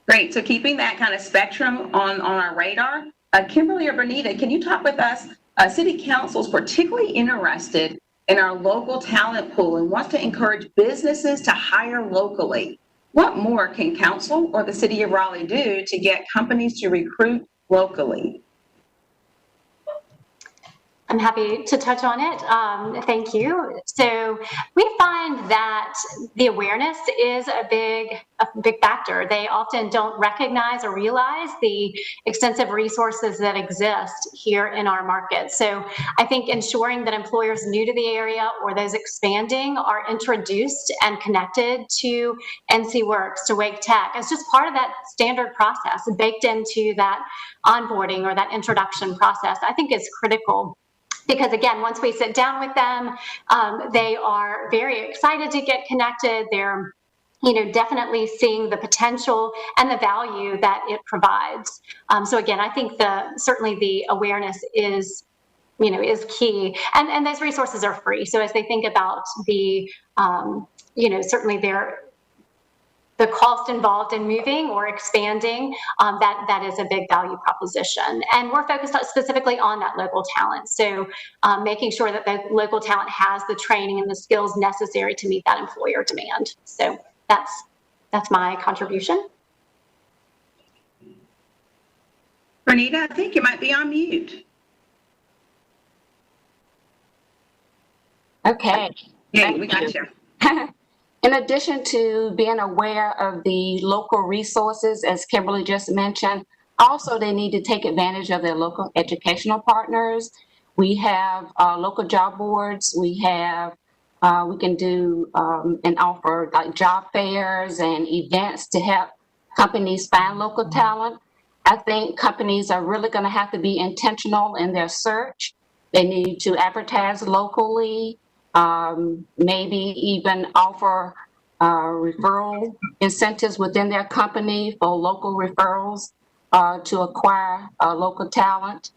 Great. So keeping that kind of spectrum on our radar, Kimberly or Bernita, can you talk with us? City Council is particularly interested in our local talent pool and wants to encourage businesses to hire locally. What more can Council or the City of Raleigh do to get companies to recruit locally? I'm happy to touch on it. Thank you. So we find that the awareness is a big factor. They often don't recognize or realize the extensive resources that exist here in our market. So I think ensuring that employers new to the area or those expanding are introduced and connected to NC Works, to Wake Tech, as just part of that standard process baked into that onboarding or that introduction process, I think is critical. Because again, once we sit down with them, they are very excited to get connected. They're, definitely seeing the potential and the value that it provides. So again, I think certainly the awareness is key, and those resources are free. So as they think about the, certainly the cost involved in moving or expanding, that is a big value proposition. And we're focused specifically on that local talent. So making sure that the local talent has the training and the skills necessary to meet that employer demand. So that's my contribution. Bernita, I think you might be on mute. Okay. Yeah, we got you. In addition to being aware of the local resources, as Kimberly just mentioned, also they need to take advantage of their local educational partners. We have local job boards. We can do and offer like job fairs and events to help companies find local talent. I think companies are really going to have to be intentional in their search. They need to advertise locally. Maybe even offer referral incentives within their company for local referrals to acquire local talent,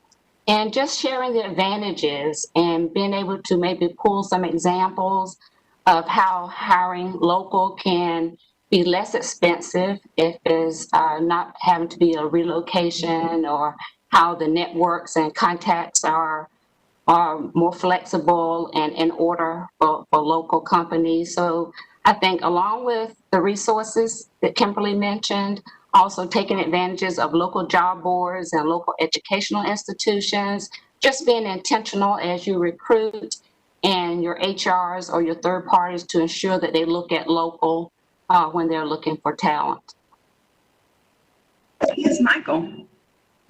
and just sharing the advantages and being able to maybe pull some examples of how hiring local can be less expensive if it's not having to be a relocation, or how the networks and contacts are more flexible and in order for local companies. So I think along with the resources that Kimberly mentioned, also taking advantages of local job boards and local educational institutions, just being intentional as you recruit and your HRs or your third parties to ensure that they look at local when they're looking for talent. Yes, Michael.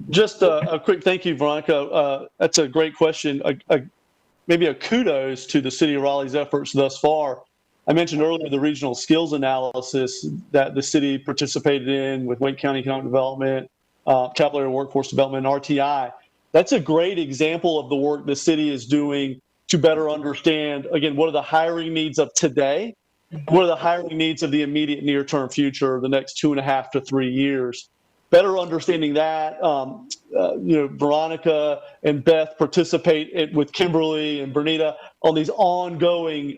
Just a quick thank you, Veronica. That's a great question. Maybe a kudos to the City of Raleigh's efforts thus far. I mentioned earlier the regional skills analysis that the city participated in with Wake County Economic Development, Capital Area Workforce Development, and RTI. That's a great example of the work the city is doing to better understand, again, what are the hiring needs of today? What are the hiring needs of the immediate near-term future, the next 2.5 to 3 years? Better understanding that, Veronica and Beth participate with Kimberly and Bernita on these ongoing.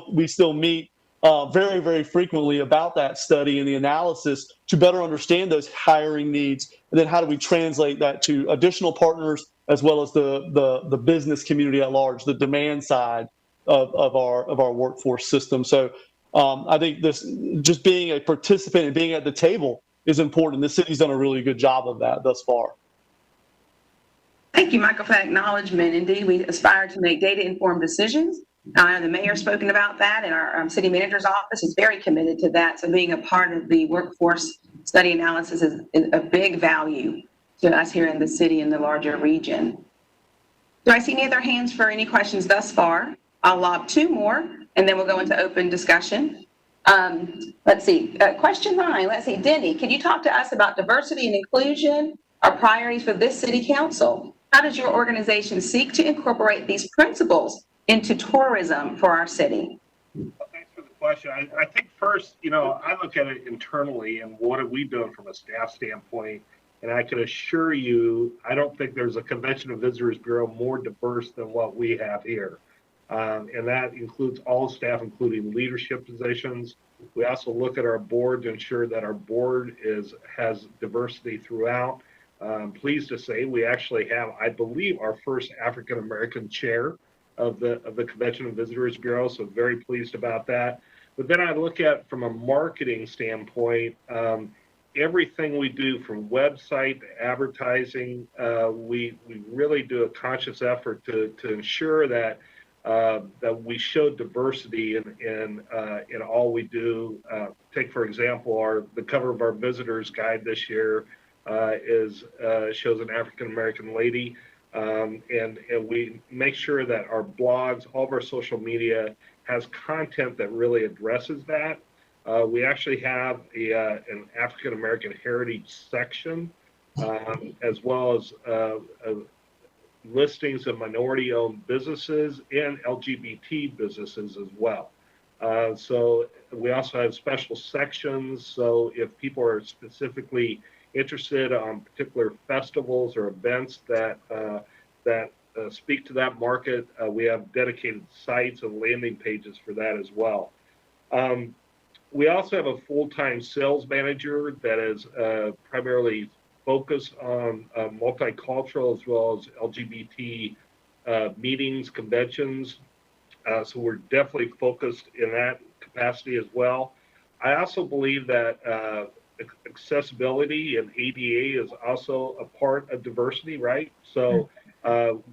We still meet very, very frequently about that study and the analysis to better understand those hiring needs, and then how do we translate that to additional partners as well as the business community at large, the demand side of our workforce system. So I think this just being a participant and being at the table is important. The city's done a really good job of that thus far. Thank you, Michael, for that acknowledgement. Indeed, we aspire to make data-informed decisions. The mayor's spoken about that, and our city manager's office is very committed to that. So being a part of the workforce study analysis is a big value to us here in the city and the larger region. Do I see any other hands for any questions thus far? I'll lob 2 more, and then we'll go into open discussion. Let's see, question 9. Let's see, Denny, can you talk to us about diversity and inclusion, our priorities for this city council? How does your organization seek to incorporate these principles into tourism for our city? Well, thanks for the question. I think first, I look at it internally and what are we doing from a staff standpoint? And I can assure you, I don't think there's a Convention and Visitors Bureau more diverse than what we have here. And that includes all staff, including leadership positions. We also look at our board to ensure that our board has diversity throughout. I'm pleased to say we actually have, I believe, our first African-American chair of the Convention and Visitors Bureau, so very pleased about that. But then I look at, from a marketing standpoint, everything we do from website to advertising, we really do a conscious effort to ensure that we show diversity in all we do. Take, for example, the cover of our visitors guide this year shows an African-American lady, and we make sure that our blogs, all of our social media has content that really addresses that. We actually have an African-American heritage section, as well as listings of minority-owned businesses and LGBT businesses as well. So we also have special sections. So if people are specifically interested on particular festivals or events that speak to that market, we have dedicated sites and landing pages for that as well. We also have a full-time sales manager that is primarily focused on multicultural as well as LGBT meetings, conventions. So we're definitely focused in that capacity as well. I also believe that accessibility and ADA is also a part of diversity, right? So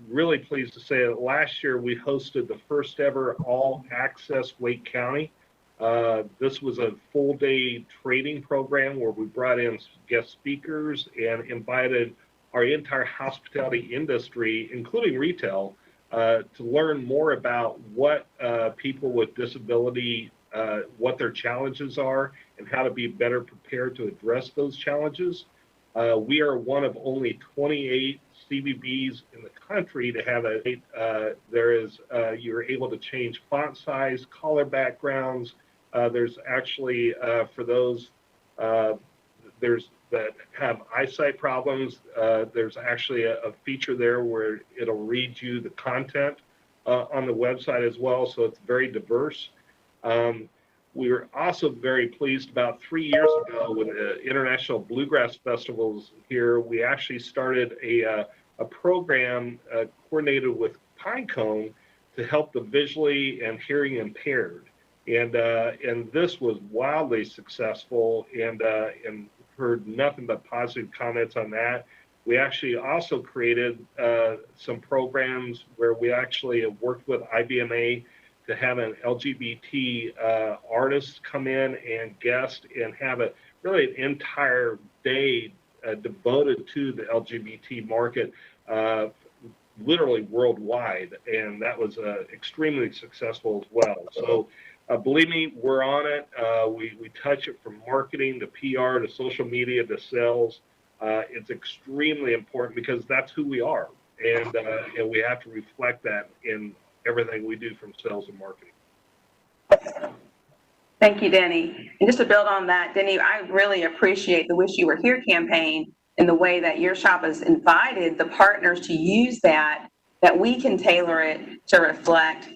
really pleased to say that last year we hosted the first ever all access Wake County. This was a full day training program where we brought in guest speakers and invited our entire hospitality industry, including retail, to learn more about what people with disability, what their challenges are, and how to be better prepared to address those challenges. We are one of only 28 CVBs in the country to have you're able to change font size, color backgrounds. There's actually, for those that have eyesight problems, there's actually a feature there where it'll read you the content on the website as well, so it's very diverse. We were also very pleased about 3 years ago when the International Bluegrass Festivals here, we actually started a program coordinated with Pinecone to help the visually and hearing impaired. And this was wildly successful, and heard nothing but positive comments on that. We actually also created some programs where we actually have worked with IBMA to have an LGBT artist come in and guest and have really an entire day devoted to the LGBT market, literally worldwide. And that was extremely successful as well. So believe me, we're on it. We touch it from marketing to PR to social media to sales. It's extremely important because that's who we are. And we have to reflect that in everything we do from sales and marketing. Thank you, Denny. And just to build on that, Denny, I really appreciate the Wish You Were Here campaign in the way that your shop has invited the partners to use that we can tailor it to reflect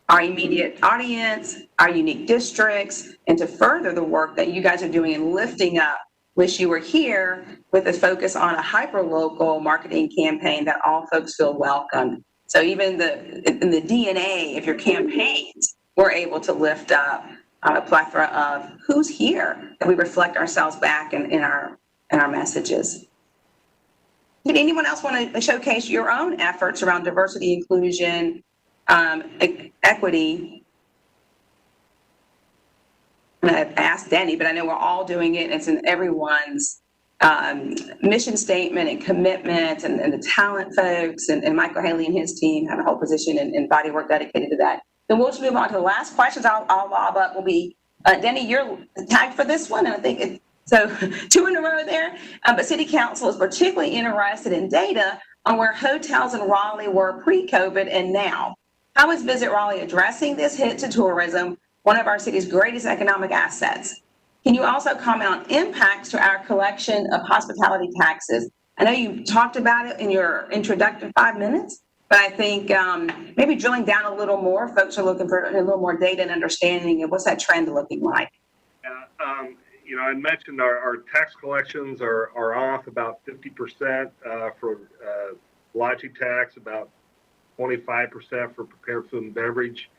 our immediate audience, our unique districts, and to further the work that you guys are doing in lifting up Wish You Were Here with a focus on a hyper-local marketing campaign that all folks feel welcomed. So even in the DNA of your campaigns, we're able to lift up a plethora of who's here, that we reflect ourselves back in our messages. Did anyone else want to showcase your own efforts around diversity, inclusion, equity? I'm going to ask Danny, but I know we're all doing it. It's in everyone's mission statement and commitment, and the talent folks, and Michael Haley and his team have a whole position and body work dedicated to that. Then we'll just move on to the last questions I'll lob up will be, Danny, you're tagged for this one, and I think it's, so 2 in a row there. But City Council is particularly interested in data on where hotels in Raleigh were pre-COVID and now. How is Visit Raleigh addressing this hit to tourism, one of our city's greatest economic assets? Can you also comment on impacts to our collection of hospitality taxes? I know you talked about it in your introductory 5 minutes, but I think maybe drilling down a little more, folks are looking for a little more data and understanding of what's that trend looking like. You know, I mentioned our tax collections are off about 50% for lodging tax, about 25% for prepared food and beverage.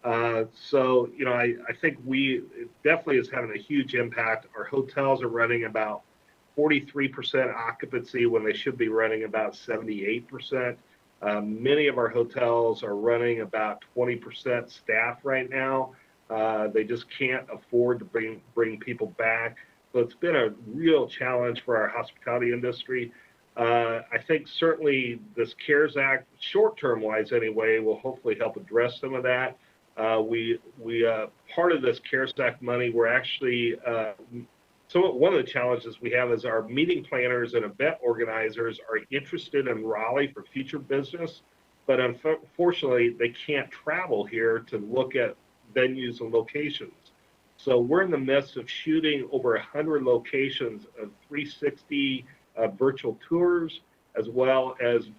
So, you know, I think it definitely is having a huge impact. Our hotels are running about 43% occupancy when they should be running about 78%. Many of our hotels are running about 20% staff right now. They just can't afford to bring people back. So it's been a real challenge for our hospitality industry. I think certainly this CARES Act, short-term wise anyway, will hopefully help address some of that. Part of this CARES Act money, we're actually, one of the challenges we have is our meeting planners and event organizers are interested in Raleigh for future business, but unfortunately they can't travel here to look at venues and locations. So we're in the midst of shooting over 100 locations of 360 virtual tours, as well as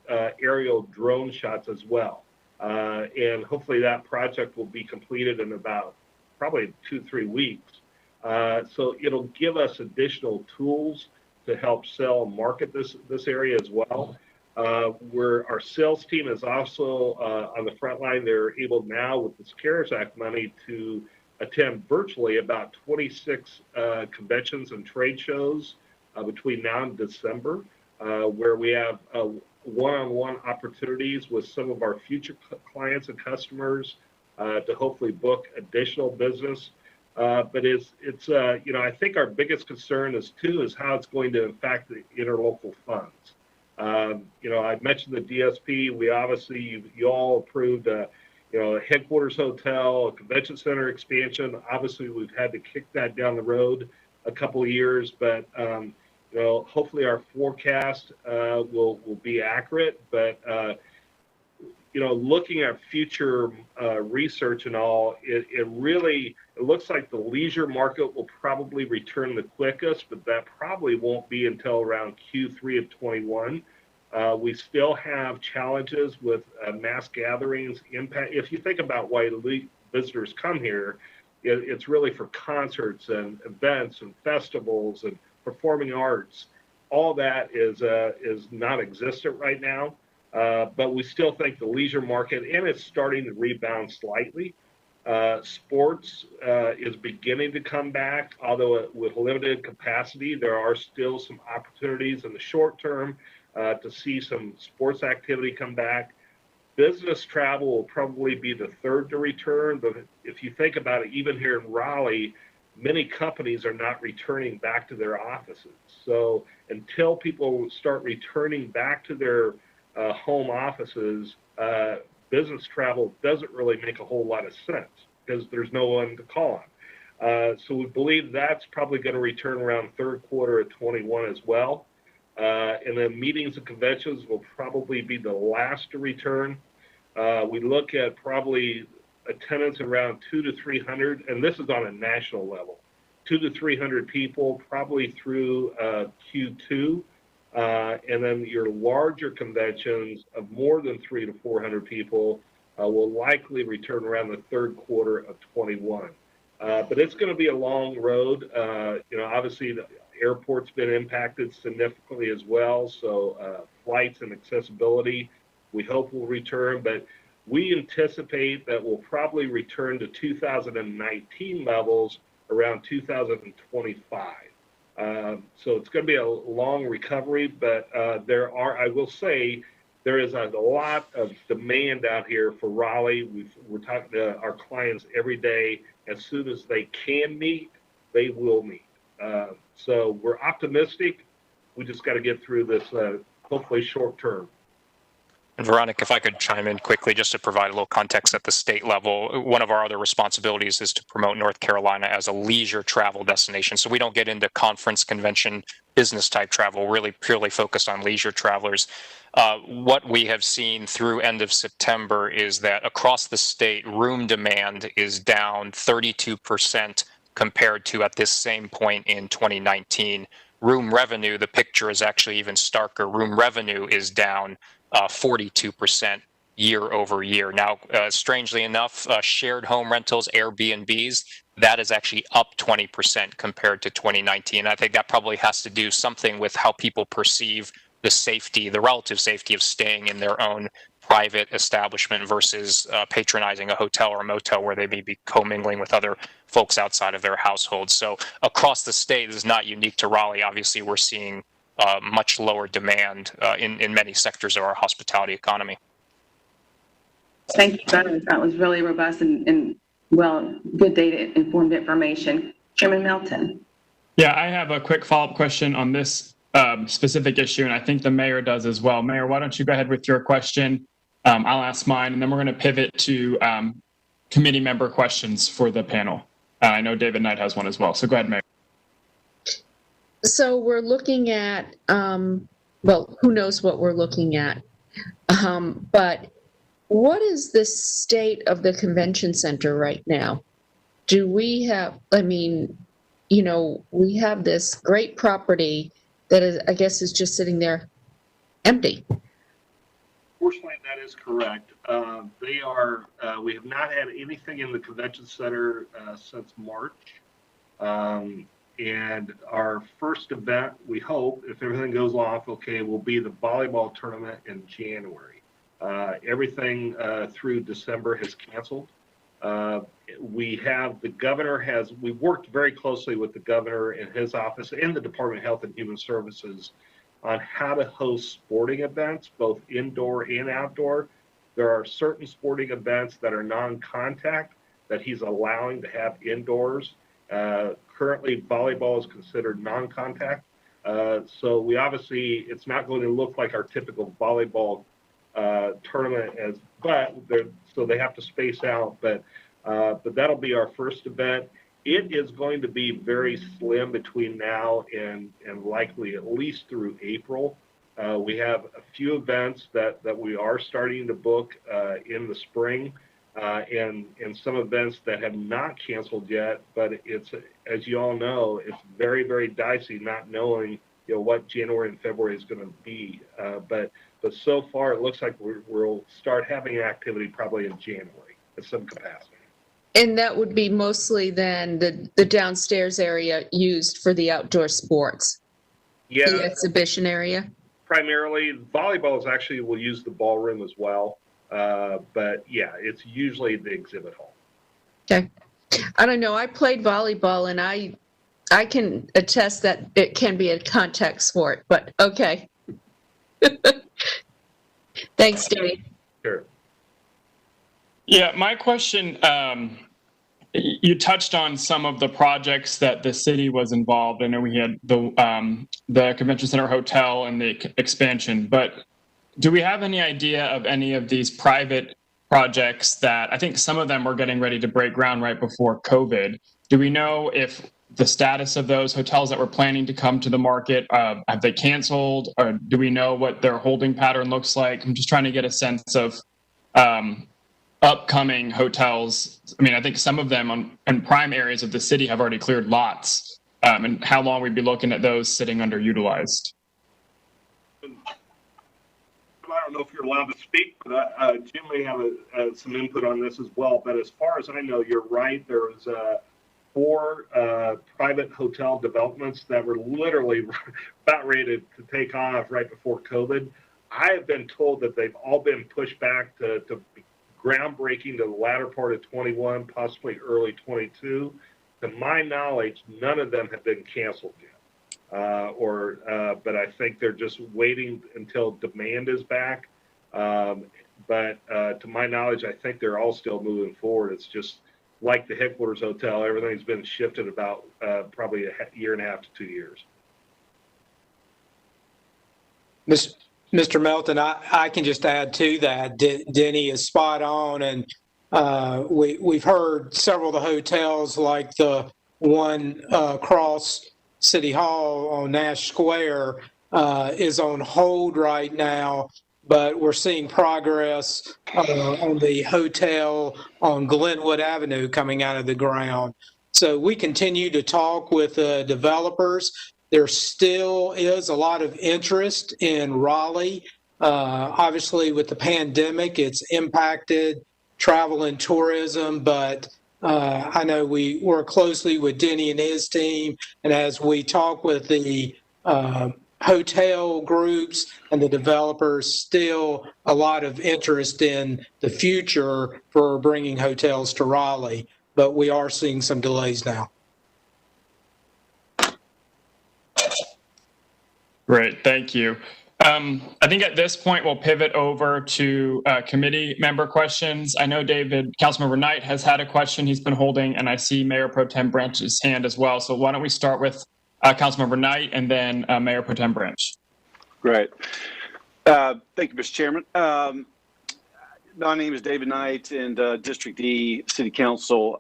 aerial drone shots as well. And hopefully that project will be completed in about probably 2-3 weeks. So it'll give us additional tools to help sell and market this area as well. Our sales team is also on the front line. They're able now with this CARES Act money to attend virtually about 26 conventions and trade shows between now and December, where we have one-on-one opportunities with some of our future clients and customers to hopefully book additional business. But it's you know, I think our biggest concern is how it's going to impact the interlocal funds. You know, I mentioned the DSP. We obviously, you all approved, you know, a Headquarters hotel, a convention center expansion. Obviously, we've had to kick that down the road a couple of years, but you know, hopefully our forecast will be accurate. But you know, looking at future research and all, it looks like the leisure market will probably return the quickest, but that probably won't be until around Q3 of 21. We still have challenges with mass gatherings impact. If you think about why visitors come here, it's really for concerts and events and festivals and performing arts. All that is non-existent right now. But we still think the leisure market, and it's starting to rebound slightly. Sports is beginning to come back, although with limited capacity. There are still some opportunities in the short term to see some sports activity come back. Business travel will probably be the third to return, but if you think about it, even here in Raleigh, many companies are not returning back to their offices. So until people start returning back to their home offices, business travel doesn't really make a whole lot of sense because there's no one to call on. So we believe that's probably going to return around third quarter of 21 as well. And then meetings and conventions will probably be the last to return. We look at probably attendance around 200 to 300, and this is on a national level, 200 to 300 people probably through Q2. And then your larger conventions of more than 300 to 400 people will likely return around the third quarter of 21. But it's going to be a long road. You know, obviously the airport's been impacted significantly as well. So flights and accessibility, we hope will return. But We anticipate that we'll probably return to 2019 levels around 2025. So it's going to be a long recovery, but I will say, there is a lot of demand out here for Raleigh. We're talking to our clients every day. As soon as they can meet, they will meet. So we're optimistic. We just got to get through this, hopefully short term. And Veronica, if I could chime in quickly just to provide a little context at the state level, one of our other responsibilities is to promote North Carolina as a leisure travel destination. So we don't get into conference, convention, business type travel, really purely focused on leisure travelers. What we have seen through end of September is that across the state, room demand is down 32% compared to at this same point in 2019. Room revenue, the picture is actually even starker. Room revenue is down 42% year over year. Now, strangely enough, shared home rentals, Airbnbs, that is actually up 20% compared to 2019. I think that probably has to do something with how people perceive the safety, the relative safety of staying in their own private establishment versus patronizing a hotel or a motel where they may be commingling with other folks outside of their household. So across the state, this is not unique to Raleigh. Obviously, we're seeing much lower demand in many sectors of our hospitality economy. Thank you, both. That was really robust and well, good data, informed information. Chairman Melton. Yeah, I have a quick follow-up question on this specific issue, and I think the mayor does as well. Mayor, why don't you go ahead with your question? I'll ask mine, and then we're going to pivot to committee member questions for the panel. I know David Knight has one as well, so go ahead, Mayor. So we're looking at, well, who knows what we're looking at, but what is the state of the convention center right now? Do we have, I mean, you know, we have this great property that is, I guess, is just sitting there empty. Fortunately, that is correct. We have not had anything in the convention center since March. And our first event, we hope, if everything goes off okay, will be the volleyball tournament in January. Everything through December has canceled. We worked very closely with the governor and his office and the Department of Health and Human Services on how to host sporting events, both indoor and outdoor. There are certain sporting events that are non-contact that he's allowing to have indoors. Currently, volleyball is considered non-contact. So we obviously, it's not going to look like our typical volleyball tournament, so they have to space out, but that'll be our first event. It is going to be very slim between now and likely at least through April. We have a few events that we are starting to book in the spring, and some events that have not canceled yet, but it's, as you all know, it's very, very dicey not knowing, you know, what January and February is going to be. But so far, it looks like we'll start having activity probably in January at some capacity. And that would be mostly then the downstairs area used for the outdoor sports? Yeah. The exhibition area? Primarily, volleyball actually will use the ballroom as well. But yeah, it's usually the exhibit hall. Okay. I don't know. I played volleyball, and I can attest that it can be a contact sport, but okay. Thanks, Dave. Sure. Yeah, my question, you touched on some of the projects that the city was involved in. I know we had the Convention Center Hotel and the expansion, but do we have any idea of any of these private projects that I think some of them were getting ready to break ground right before COVID? Do we know if the status of those hotels that were planning to come to the market, have they canceled, or do we know what their holding pattern looks like? I'm just trying to get a sense of upcoming hotels. I mean, I think some of them in prime areas of the city have already cleared lots, and how long we'd be looking at those sitting underutilized. I don't know if you're allowed to speak, but Jim may have some input on this as well. But as far as I know, you're right. There was 4 private hotel developments that were literally about ready to take off right before COVID. I have been told that they've all been pushed back to groundbreaking to the latter part of 21, possibly early 22. To my knowledge, none of them have been canceled yet. But I think they're just waiting until demand is back. But to my knowledge, I think they're all still moving forward. It's just like the Headquarters Hotel, everything's been shifted about probably a year and a half to 2 years. Mr. Melton, I can just add to that. Denny is spot on, and we've heard several of the hotels, like the one across City Hall on Nash Square, is on hold right now, but we're seeing progress on the hotel on Glenwood Avenue coming out of the ground. So we continue to talk with developers. There still is a lot of interest in Raleigh. Obviously, with the pandemic, it's impacted travel and tourism, but I know we work closely with Denny and his team, and as we talk with the hotel groups and the developers, still a lot of interest in the future for bringing hotels to Raleigh, but we are seeing some delays now. Great, thank you. I think at this point we'll pivot over to committee member questions. I know Councilmember Knight has had a question he's been holding, and I see Mayor Pro Tem Branch's hand as well. So why don't we start with Councilmember Knight and then Mayor Pro Tem Branch. Great. Thank you, Mr. Chairman. My name is David Knight, and District D City Council.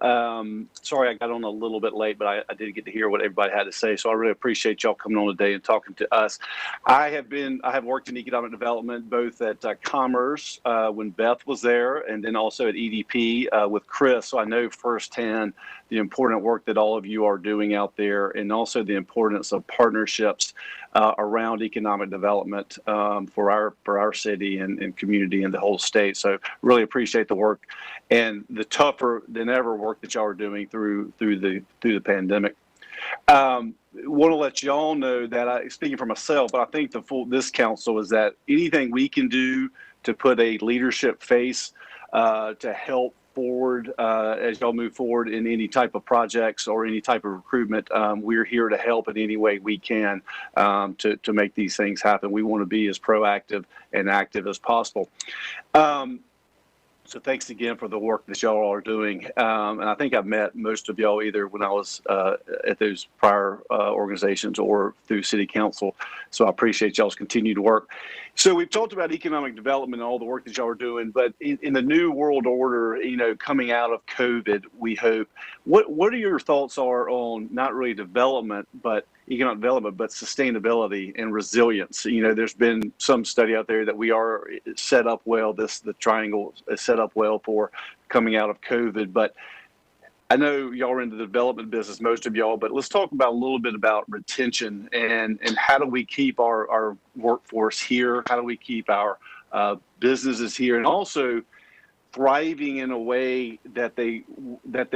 Sorry I got on a little bit late, but I did get to hear what everybody had to say. So I really appreciate y'all coming on today and talking to us. I have worked in economic development, both at Commerce when Beth was there, and then also at EDP with Chris. So I know firsthand the important work that all of you are doing out there, and also the importance of partnerships around economic development for our city and community and the whole state. So really appreciate the work and the tougher than ever work that y'all are doing through the pandemic. Want to let y'all know that speaking for myself, but I think this council is that anything we can do to put a leadership face to help forward as y'all move forward in any type of projects or any type of recruitment, we're here to help in any way we can to make these things happen. We want to be as proactive and active as possible. So thanks again for the work that y'all are doing. And I think I've met most of y'all either when I was at those prior organizations or through City Council. So I appreciate y'all's continued work. So we've talked about economic development and all the work that y'all are doing, but in the new world order, coming out of COVID, we hope, what are your thoughts are on not really development, but economic development, but sustainability and resilience? There's been some study out there that we are set up well, the triangle is set up well for coming out of COVID, but I know y'all are in the development business, most of y'all, but let's talk about a little bit about retention and how do we keep our workforce here? How do we keep our businesses here, and also thriving in a way that they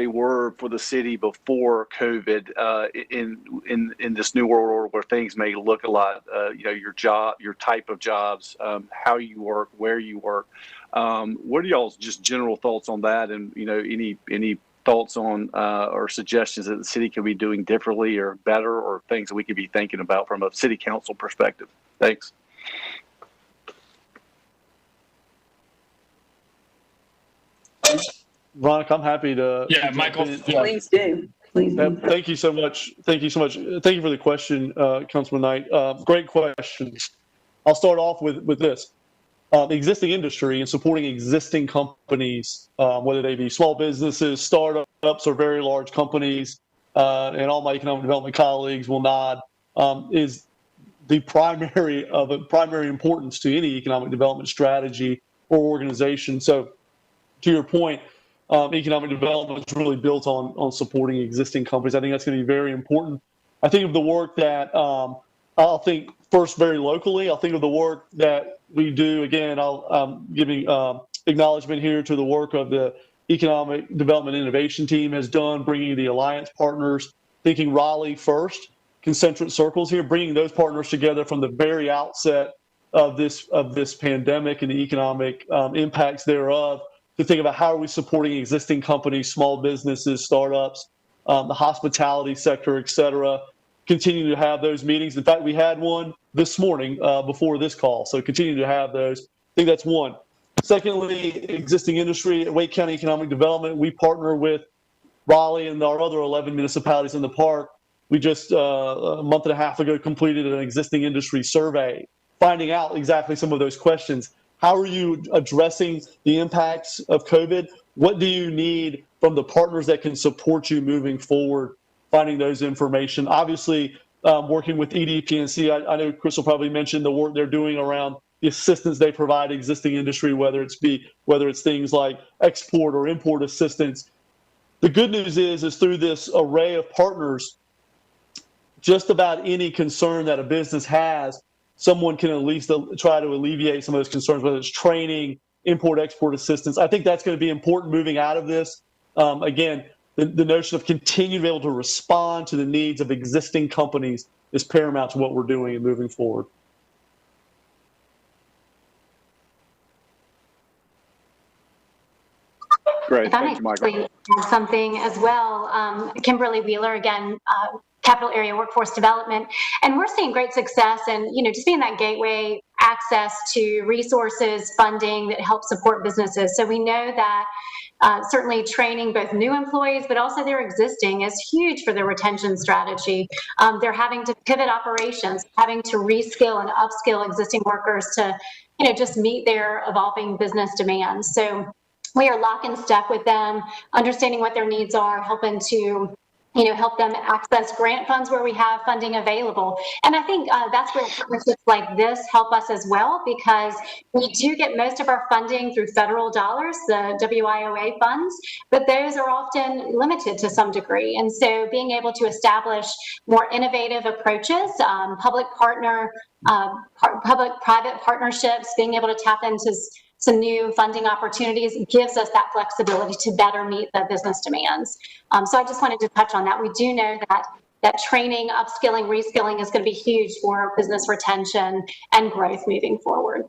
were for the city before COVID in this new world order where things may look a lot, your job, your type of jobs, how you work, where you work. What are y'all's just general thoughts on that, and any thoughts on or suggestions that the city could be doing differently or better, or things that we could be thinking about from a city council perspective? Thanks. Veronica, I'm happy to. Yeah, Michael. Yeah. Please do. Please do. Thank you so much. Thank you so much. Thank you for the question, Councilman Knight. Great questions. I'll start off with this. Existing industry and supporting existing companies, whether they be small businesses, startups, or very large companies, and all my economic development colleagues will nod, is the primary importance to any economic development strategy or organization. So to your point, economic development is really built on supporting existing companies. I think that's going to be very important. I think of the work that I'll think first very locally. I'll think of the work that we do. Again, I'm giving acknowledgement here to the work of the Economic Development Innovation Team has done, bringing the alliance partners, thinking Raleigh first, concentric circles here, bringing those partners together from the very outset of this pandemic and the economic impacts thereof, to think about how are we supporting existing companies, small businesses, startups, the hospitality sector, et cetera. Continue to have those meetings. In fact, we had one this morning before this call, so continue to have those. I think that's one. Secondly, existing industry at Wake County Economic Development, we partner with Raleigh and our other 11 municipalities in the park. We just, a month and a half ago, completed an existing industry survey, finding out exactly some of those questions. How are you addressing the impacts of COVID? What do you need from the partners that can support you moving forward? Finding those information. Obviously, working with EDPNC, I know Chris will probably mention the work they're doing around the assistance they provide existing industry, whether it's things like export or import assistance. The good news is through this array of partners, just about any concern that a business has, someone can at least try to alleviate some of those concerns, whether it's training, import-export assistance. I think that's going to be important moving out of this. Again, the notion of continuing to be able to respond to the needs of existing companies is paramount to what we're doing and moving forward. Great. If I Thanks, may Michael. add something as well, Kimberly Wheeler, again, Capital Area Workforce Development, and we're seeing great success and, just being that gateway access to resources, funding that helps support businesses. So we know that certainly training both new employees, but also their existing is huge for their retention strategy. They're having to pivot operations, having to reskill and upskill existing workers to, just meet their evolving business demands. So we are lock in step with them, understanding what their needs are, helping to help them access grant funds where we have funding available. And I think that's where partnerships like this help us as well, because we do get most of our funding through federal dollars, the WIOA funds, but those are often limited to some degree. And so being able to establish more innovative approaches, public-private partnerships, being able to tap into some new funding opportunities gives us that flexibility to better meet the business demands. So I just wanted to touch on that. We do know that training, upskilling, reskilling is going to be huge for business retention and growth moving forward.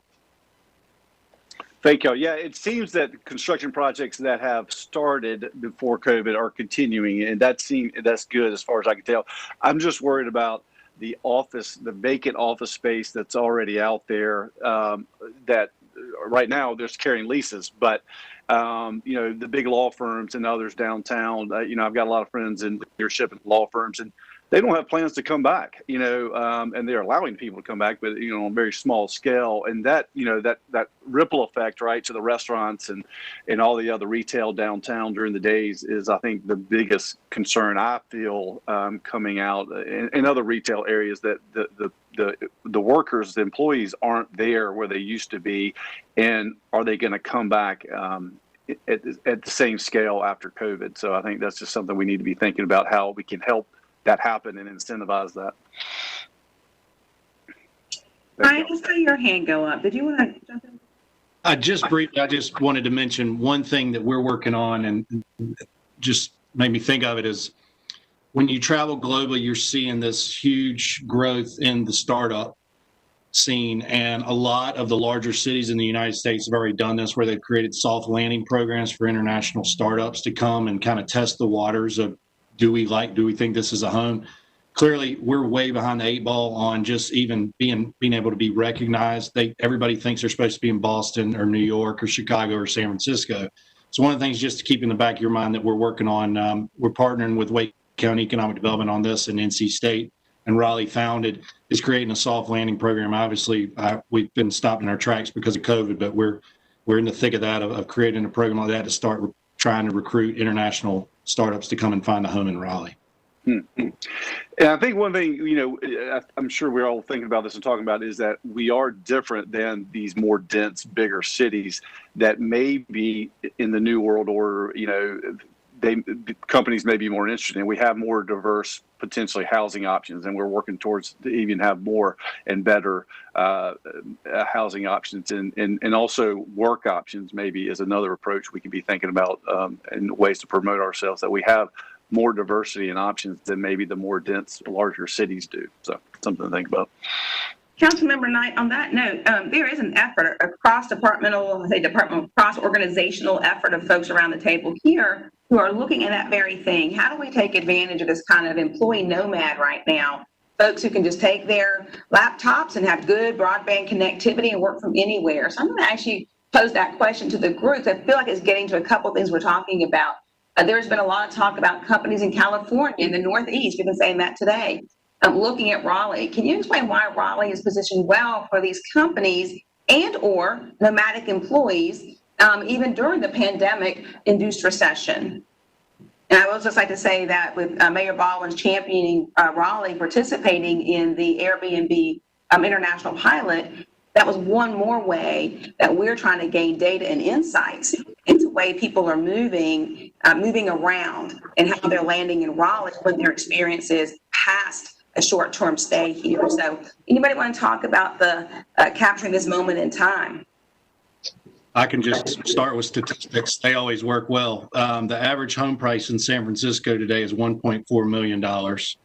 Thank you. Yeah, it seems that construction projects that have started before COVID are continuing, and that's good as far as I can tell. I'm just worried about the vacant office space that's already out there that right now they're carrying leases, but the big law firms and others downtown, I've got a lot of friends in leadership and law firms, and they don't have plans to come back, and they're allowing people to come back, but on a very small scale. And that that ripple effect, right, to the restaurants and all the other retail downtown during the days is, I think, the biggest concern I feel coming out in other retail areas, that the workers, the employees aren't there where they used to be, and are they going to come back at the same scale after COVID? So I think that's just something we need to be thinking about, how we can help that happen and incentivize that. Brian, I saw your hand go up. Did you want to jump in? I just wanted to mention one thing that we're working on, and just made me think of it, is when you travel globally, you're seeing this huge growth in the startup scene, and a lot of the larger cities in the United States have already done this, where they've created soft landing programs for international startups to come and kind of test the waters of, do we think this is a home? Clearly, we're way behind the 8 ball on just even being able to be recognized. Everybody thinks they're supposed to be in Boston or New York or Chicago or San Francisco. So one of the things just to keep in the back of your mind that we're working on, we're partnering with Wake County Economic Development on this, and NC State and Raleigh founded, is creating a soft landing program. Obviously, we've been stopping our tracks because of COVID, but we're in the thick of that, of creating a program like that to start trying to recruit international startups to come and find a home in Raleigh. Mm-hmm. And I think one thing, I'm sure we're all thinking about this and talking about, is that we are different than these more dense, bigger cities that may be in the new world order. Companies may be more interested in. We have more diverse, potentially, housing options, and we're working towards to even have more and better housing options, and also work options maybe is another approach we can be thinking about, and ways to promote ourselves, that we have more diversity and options than maybe the more dense, larger cities do. So something to think about. Councilmember Knight, on that note, there is an effort, a cross-organizational effort of folks around the table here who are looking at that very thing. How do we take advantage of this kind of employee nomad right now? Folks who can just take their laptops and have good broadband connectivity and work from anywhere. So I'm going to actually pose that question to the group. I feel like it's getting to a couple of things we're talking about. There's been a lot of talk about companies in California, in the Northeast. We've been saying that today. Looking at Raleigh, can you explain why Raleigh is positioned well for these companies and or nomadic employees, even during the pandemic-induced recession? And I would just like to say that with Mayor Baldwin's championing Raleigh participating in the Airbnb international pilot, that was one more way that we're trying to gain data and insights into the way people are moving around and how they're landing in Raleigh when their experience is past a short-term stay here. So anybody want to talk about the capturing this moment in time? I can just start with statistics. They always work well. The average home price in San Francisco today is $1.4 million. The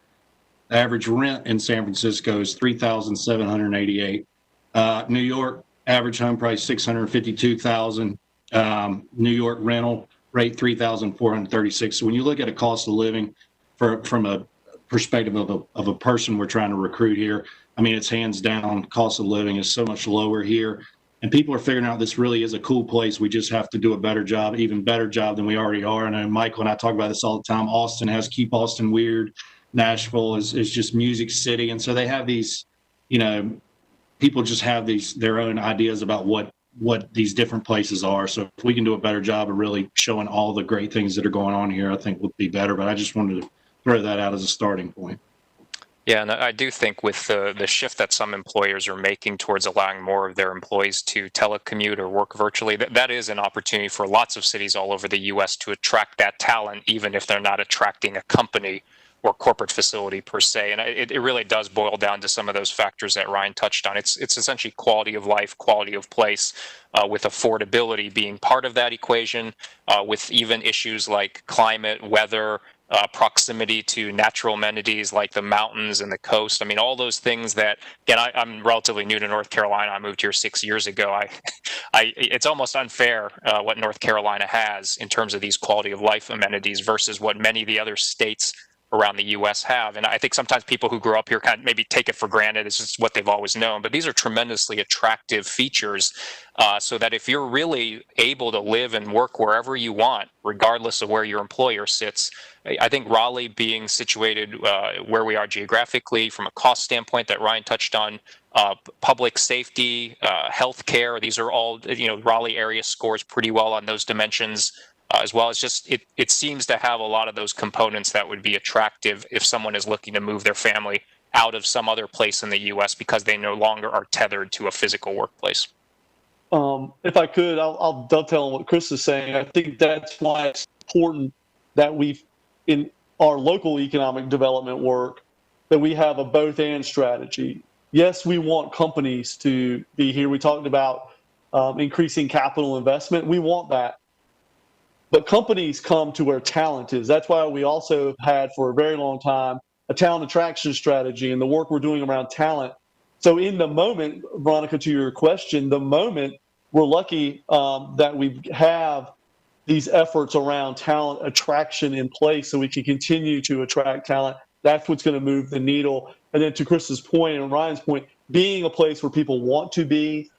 average rent in San Francisco is $3,788. New York, average home price $652,000. New York rental rate $3,436. So when you look at a cost of living from a perspective of a person we're trying to recruit here, I mean, it's hands down, cost of living is so much lower here. And people are figuring out this really is a cool place. We just have to do a better job, even better job than we already are. And Michael and I talk about this all the time. Austin has Keep Austin Weird. Nashville is just Music City. And so they have these, people just have their own ideas about what these different places are. So if we can do a better job of really showing all the great things that are going on here, I think would be better. But I just wanted to throw that out as a starting point. Yeah, and I do think with the shift that some employers are making towards allowing more of their employees to telecommute or work virtually, that is an opportunity for lots of cities all over the U.S. to attract that talent, even if they're not attracting a company or corporate facility per se. And it really does boil down to some of those factors that Ryan touched on. It's essentially quality of life, quality of place, with affordability being part of that equation, with even issues like climate, weather, proximity to natural amenities like the mountains and the coast. I mean, all those things that, again, I'm relatively new to North Carolina. I moved here 6 years ago. It's almost unfair what North Carolina has in terms of these quality of life amenities versus what many of the other states around the U.S. have. And I think sometimes people who grew up here kind of maybe take it for granted. It's just what they've always known. But these are tremendously attractive features so that if you're really able to live and work wherever you want, regardless of where your employer sits, I think Raleigh being situated where we are geographically from a cost standpoint that Ryan touched on, public safety, healthcare, these are all, Raleigh area scores pretty well on those dimensions. As well as just it seems to have a lot of those components that would be attractive if someone is looking to move their family out of some other place in the U.S. because they no longer are tethered to a physical workplace. If I could, I'll dovetail on what Chris is saying. I think that's why it's important that in our local economic development work, that we have a both and strategy. Yes, we want companies to be here. We talked about increasing capital investment. We want that. But companies come to where talent is. That's why we also have had for a very long time a talent attraction strategy and the work we're doing around talent. So in the moment, Veronica, to your question, the moment we're lucky that we have these efforts around talent attraction in place so we can continue to attract talent. That's what's going to move the needle. And then to Chris's point and Ryan's point, being a place where people want to be,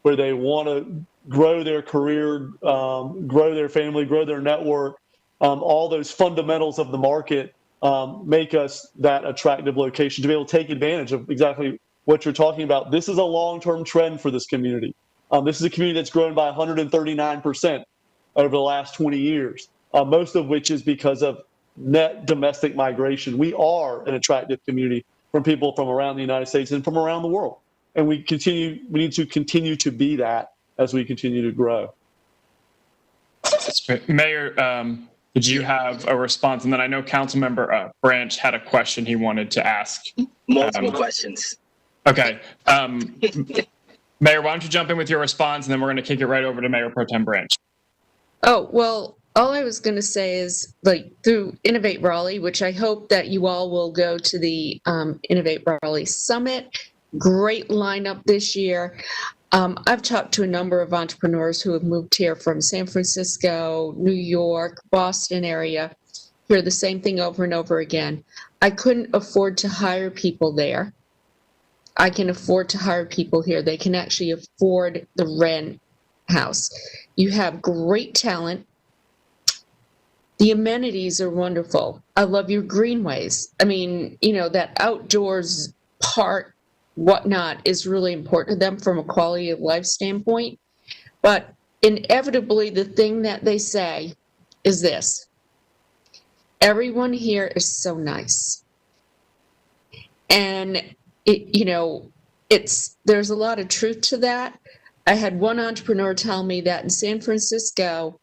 where they want to grow their career, grow their family, grow their network, all those fundamentals of the market make us that attractive location to be able to take advantage of exactly what you're talking about. This is a long-term trend for this community. This is a community that's grown by 139% over the last 20 years, most of which is because of net domestic migration. We are an attractive community from people from around the United States and from around the world. And we need to continue to be that as we continue to grow. That's great. Mayor, did you have a response? And then I know Councilmember Branch had a question he wanted to ask. Multiple questions. Okay. Mayor, why don't you jump in with your response, and then we're going to kick it right over to Mayor Pro Tem Branch. Oh, well, all I was going to say is, through Innovate Raleigh, which I hope that you all will go to the Innovate Raleigh Summit Great lineup this year. I've talked to a number of entrepreneurs who have moved here from San Francisco, New York, Boston area, hear the same thing over and over again. I couldn't afford to hire people there. I can afford to hire people here. They can actually afford the rent house. You have great talent. The amenities are wonderful. I love your greenways. I mean, you know, that outdoors park, whatnot is really important to them from a quality of life standpoint. But inevitably, the thing that they say is this: everyone here is so nice. And there's a lot of truth to that. I had one entrepreneur tell me that in San Francisco,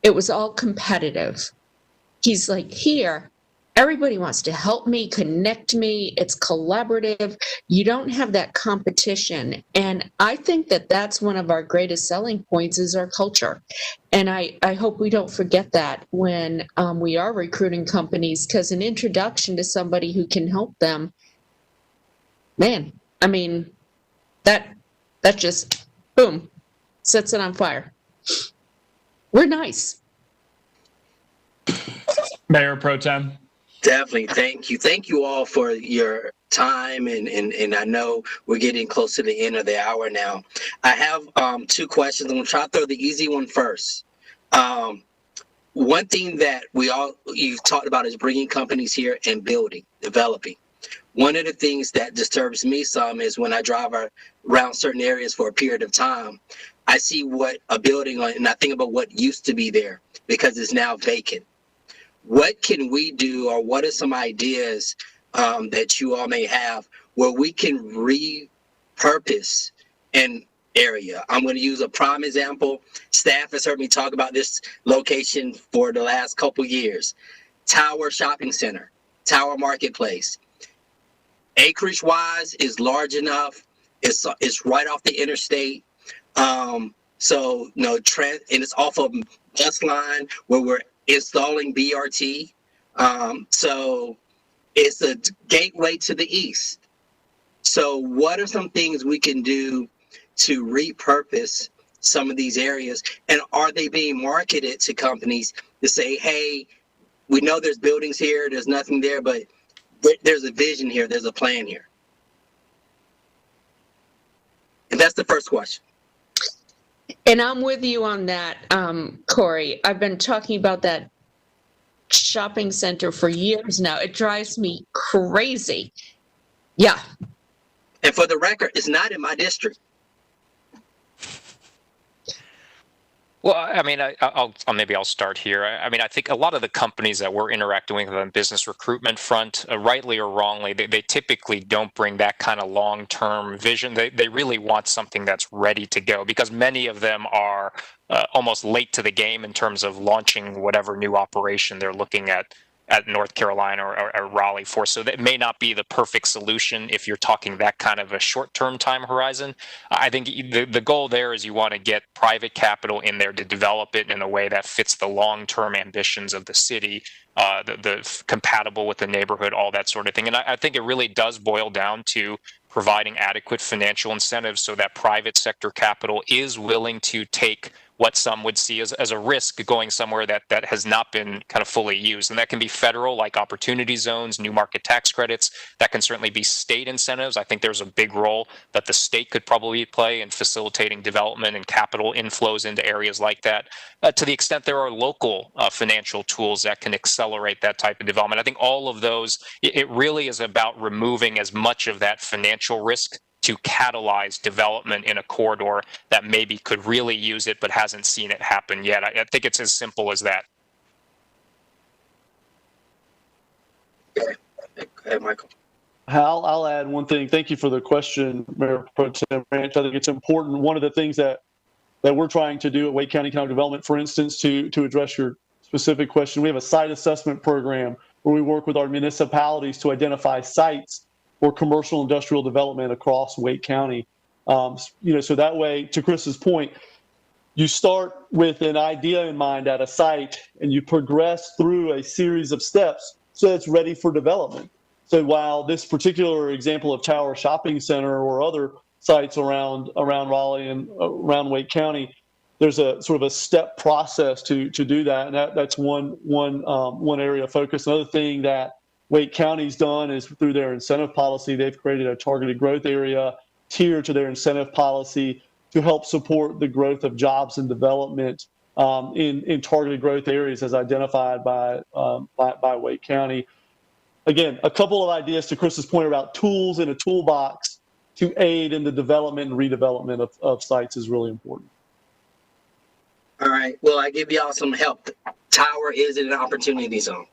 it was all competitive. He's like, here, everybody wants to help me, connect me. It's collaborative. You don't have that competition. And I think that that's one of our greatest selling points is our culture. And I hope we don't forget that when we are recruiting companies, because an introduction to somebody who can help them, man, I mean, that just, boom, sets it on fire. We're nice. Mayor Pro Tem. Definitely. Thank you. Thank you all for your time. And I know we're getting close to the end of the hour now. I have two questions. I'm going to try to throw the easy one first. One thing that you've talked about is bringing companies here and developing. One of the things that disturbs me some is when I drive around certain areas for a period of time, I see what a building, and I think about what used to be there because it's now vacant. What can we do, or what are some ideas that you all may have where we can repurpose an area? I'm going to use a prime example. Staff has heard me talk about this location for the last couple years. Tower Shopping Center, Tower Marketplace. Acreage-wise is large enough. It's right off the interstate. And it's off of bus line where we're installing BRT. So it's a gateway to the east. So what are some things we can do to repurpose some of these areas? And are they being marketed to companies to say, hey, we know there's buildings here, there's nothing there, but there's a vision here, there's a plan here? And that's the first question. And I'm with you on that, Corey. I've been talking about that shopping center for years now. It drives me crazy. Yeah. And for the record, it's not in my district. Well, I mean, I'll start here. I mean, I think a lot of the companies that we're interacting with on the business recruitment front, rightly or wrongly, they typically don't bring that kind of long-term vision. They really want something that's ready to go, because many of them are almost late to the game in terms of launching whatever new operation they're looking at North Carolina or Raleigh for. So that may not be the perfect solution if you're talking that kind of a short-term time horizon. I think the goal there is you want to get private capital in there to develop it in a way that fits the long-term ambitions of the city, the compatible with the neighborhood, all that sort of thing. And I think it really does boil down to providing adequate financial incentives so that private sector capital is willing to take what some would see as a risk going somewhere that has not been kind of fully used. And that can be federal, like opportunity zones, new market tax credits. That can certainly be state incentives. I think there's a big role that the state could probably play in facilitating development and capital inflows into areas like that. To the extent there are local financial tools that can accelerate that type of development. I think all of those, it really is about removing as much of that financial risk to catalyze development in a corridor that maybe could really use it but hasn't seen it happen yet. I think it's as simple as that. Okay, Michael. I'll add one thing. Thank you for the question, Mayor Pro Tem Branch. I think it's important. One of the things that we're trying to do at Wake County Economic Development, for instance, to address your specific question, we have a site assessment program where we work with our municipalities to identify sites for commercial industrial development across Wake County. So that way, to Chris's point, you start with an idea in mind at a site and you progress through a series of steps so it's ready for development. So while this particular example of Tower Shopping Center or other sites around Raleigh and around Wake County, there's a sort of a step process to do that, and that's one area of focus. Another thing that Wake County's done is through their incentive policy, they've created a targeted growth area tier to their incentive policy to help support the growth of jobs and development in targeted growth areas as identified by Wake County. Again, a couple of ideas to Chris's point about tools in a toolbox to aid in the development and redevelopment of sites is really important. All right. Well, I give y'all some help. Tower is an opportunity zone.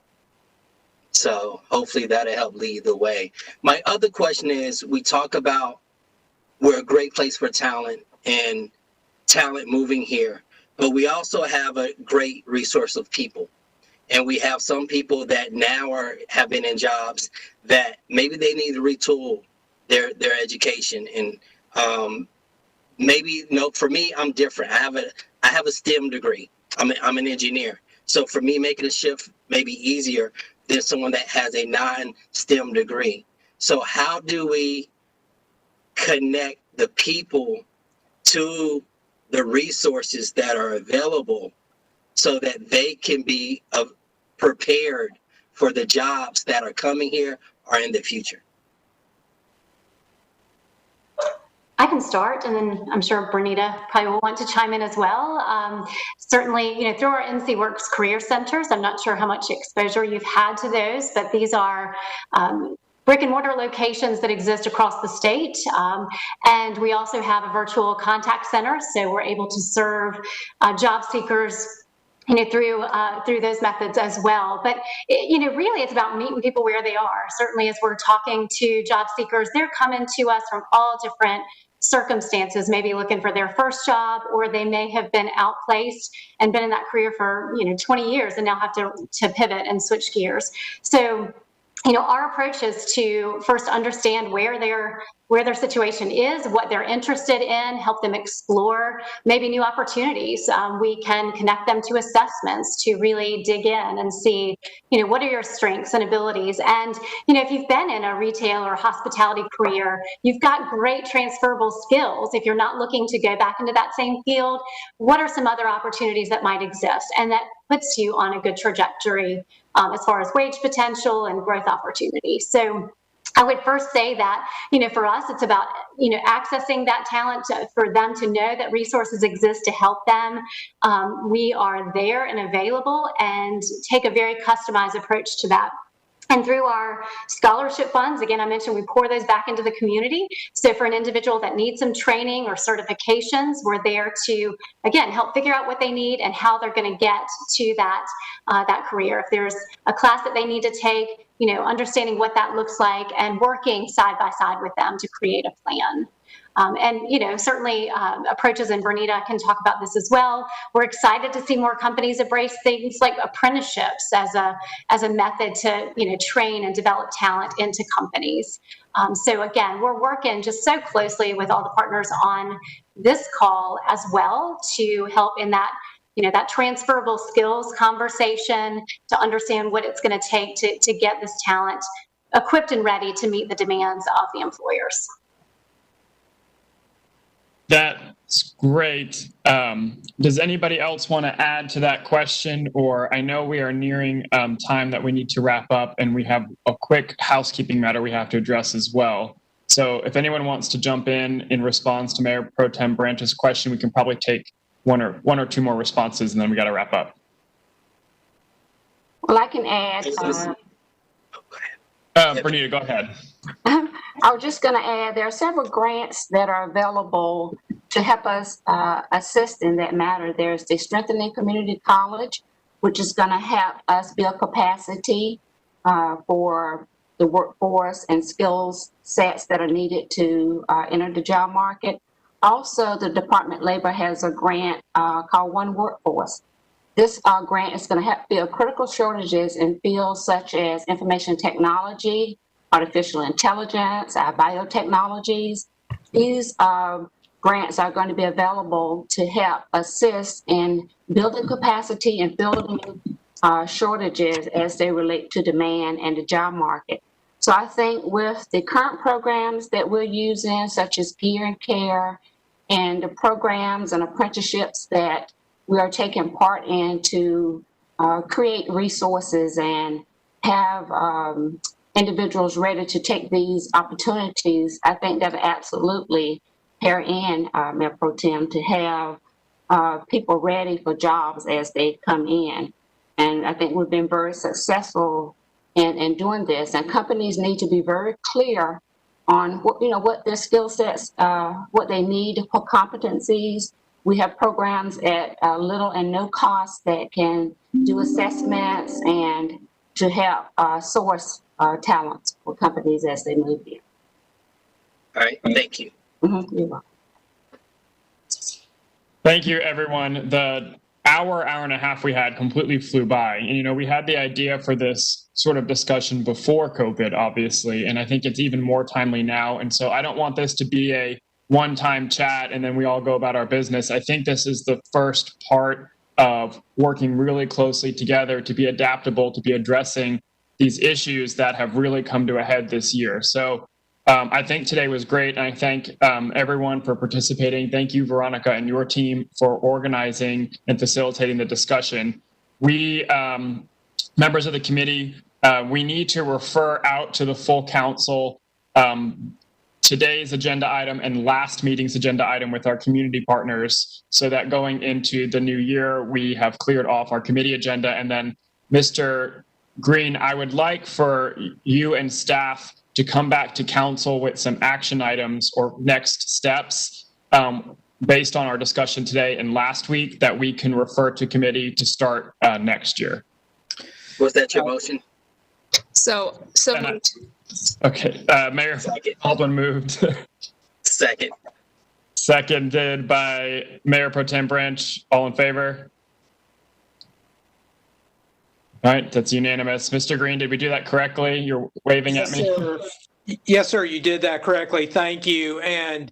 So hopefully that'll help lead the way. My other question is, we talk about we're a great place for talent and talent moving here, but we also have a great resource of people. And we have some people that now have been in jobs that maybe they need to retool their education. And maybe, no, for me, I'm different. I have a STEM degree. I'm an engineer. So for me, making a shift may be easier than someone that has a non-STEM degree. So how do we connect the people to the resources that are available so that they can be prepared for the jobs that are coming here or in the future? I can start, and then I'm sure Bernita probably will want to chime in as well. Certainly, through our NC Works Career Centers, I'm not sure how much exposure you've had to those, but these are brick and mortar locations that exist across the state. And we also have a virtual contact center, so we're able to serve job seekers through those methods as well. But really it's about meeting people where they are. Certainly as we're talking to job seekers, they're coming to us from all different circumstances, maybe looking for their first job, or they may have been outplaced and been in that career for 20 years and now have to pivot and switch gears. So our approach is to first understand where their situation is, what they're interested in, help them explore maybe new opportunities. We can connect them to assessments to really dig in and see, what are your strengths and abilities. And, if you've been in a retail or hospitality career, you've got great transferable skills. If you're not looking to go back into that same field, what are some other opportunities that might exist? And that puts you on a good trajectory as far as wage potential and growth opportunities. So I would first say that, for us, it's about, accessing that talent for them to know that resources exist to help them. We are there and available, and take a very customized approach to that. And through our scholarship funds, again, I mentioned we pour those back into the community. So for an individual that needs some training or certifications, we're there to, again, help figure out what they need and how they're going to get to that career. If there's a class that they need to take, understanding what that looks like and working side by side with them to create a plan. And certainly approaches, and Bernita can talk about this as well. We're excited to see more companies embrace things like apprenticeships as a method to train and develop talent into companies. So again, we're working just so closely with all the partners on this call as well to help in that that transferable skills conversation, to understand what it's going to take to get this talent equipped and ready to meet the demands of the employers. That's great. Does anybody else want to add to that question? Or I know we are nearing time that we need to wrap up, and we have a quick housekeeping matter we have to address as well. So if anyone wants to jump in response to Mayor Pro Tem Branch's question, we can probably take one or two more responses, and then we got to wrap up. Well, I can add. Bernita, go ahead. I was just going to add, there are several grants that are available to help us assist in that matter. There's the Strengthening Community College, which is going to help us build capacity for the workforce and skills sets that are needed to enter the job market. Also, the Department of Labor has a grant called One Workforce. This grant is going to help fill critical shortages in fields such as information technology, artificial intelligence, biotechnologies. These grants are going to be available to help assist in building capacity and filling shortages as they relate to demand and the job market. So I think with the current programs that we're using, such as peer and care, and the programs and apprenticeships that we are taking part in to create resources and have individuals ready to take these opportunities, I think that absolutely pair in, Mayor Pro Tem, to have people ready for jobs as they come in. And I think we've been very successful in doing this. And companies need to be very clear on what their skill sets, what they need for competencies. We have programs at little and no cost that can do assessments and to help source talents for companies as they move in. All right, thank you. Mm-hmm. You're welcome. Thank you, everyone. The hour and a half we had completely flew by. And, we had the idea for this sort of discussion before COVID, obviously, and I think it's even more timely now. And so I don't want this to be a one-time chat and then we all go about our business. I think this is the first part of working really closely together to be adaptable, to be addressing these issues that have really come to a head this year. So I think today was great. And I thank everyone for participating. Thank you, Veronica, and your team for organizing and facilitating the discussion. We, members of the committee, we need to refer out to the full council today's agenda item and last meeting's agenda item with our community partners so that going into the new year, we have cleared off our committee agenda. And then, Mr. Green, I would like for you and staff to come back to council with some action items or next steps based on our discussion today and last week that we can refer to committee to start next year. Was that your motion? So moved. Okay, Mayor Baldwin moved. Second. Seconded by Mayor Pro Tem Branch. All in favor? All right, that's unanimous. Mr. Green, did we do that correctly? You're waving at me. Sir. Yes, sir, you did that correctly. Thank you. And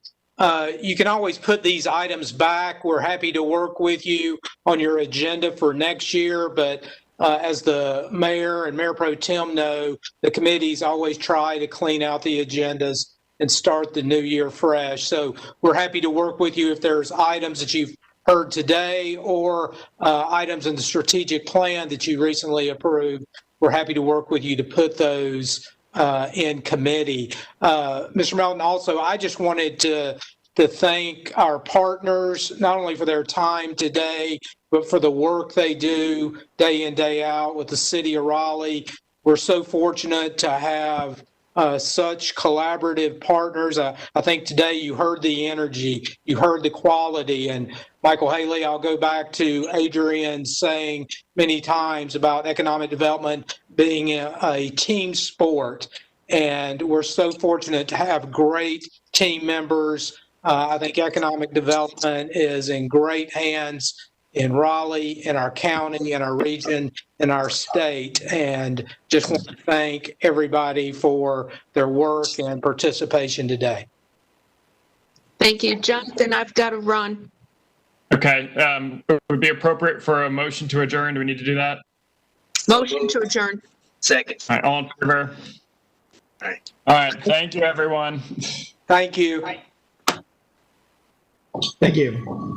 you can always put these items back. We're happy to work with you on your agenda for next year, but as the mayor and Mayor Pro Tem know, the committees always try to clean out the agendas and start the new year fresh. So we're happy to work with you if there's items that you've heard today or items in the strategic plan that you recently approved. We're happy to work with you to put those in committee. Mr. Melton, also, I just wanted to thank our partners, not only for their time today, but for the work they do day in, day out with the city of Raleigh. We're so fortunate to have such collaborative partners. I think today you heard the energy, you heard the quality, and Michael Haley, I'll go back to Adrian saying many times about economic development being a team sport, and we're so fortunate to have great team members. I think economic development is in great hands in Raleigh, in our county, in our region, in our state, and just want to thank everybody for their work and participation today. Thank you, Jonathan. I've got to run. Okay, it would be appropriate for a motion to adjourn. Do we need to do that? Motion to adjourn. Second. All right, all in favor? All right. All right, thank you, everyone. Thank you. Thank you.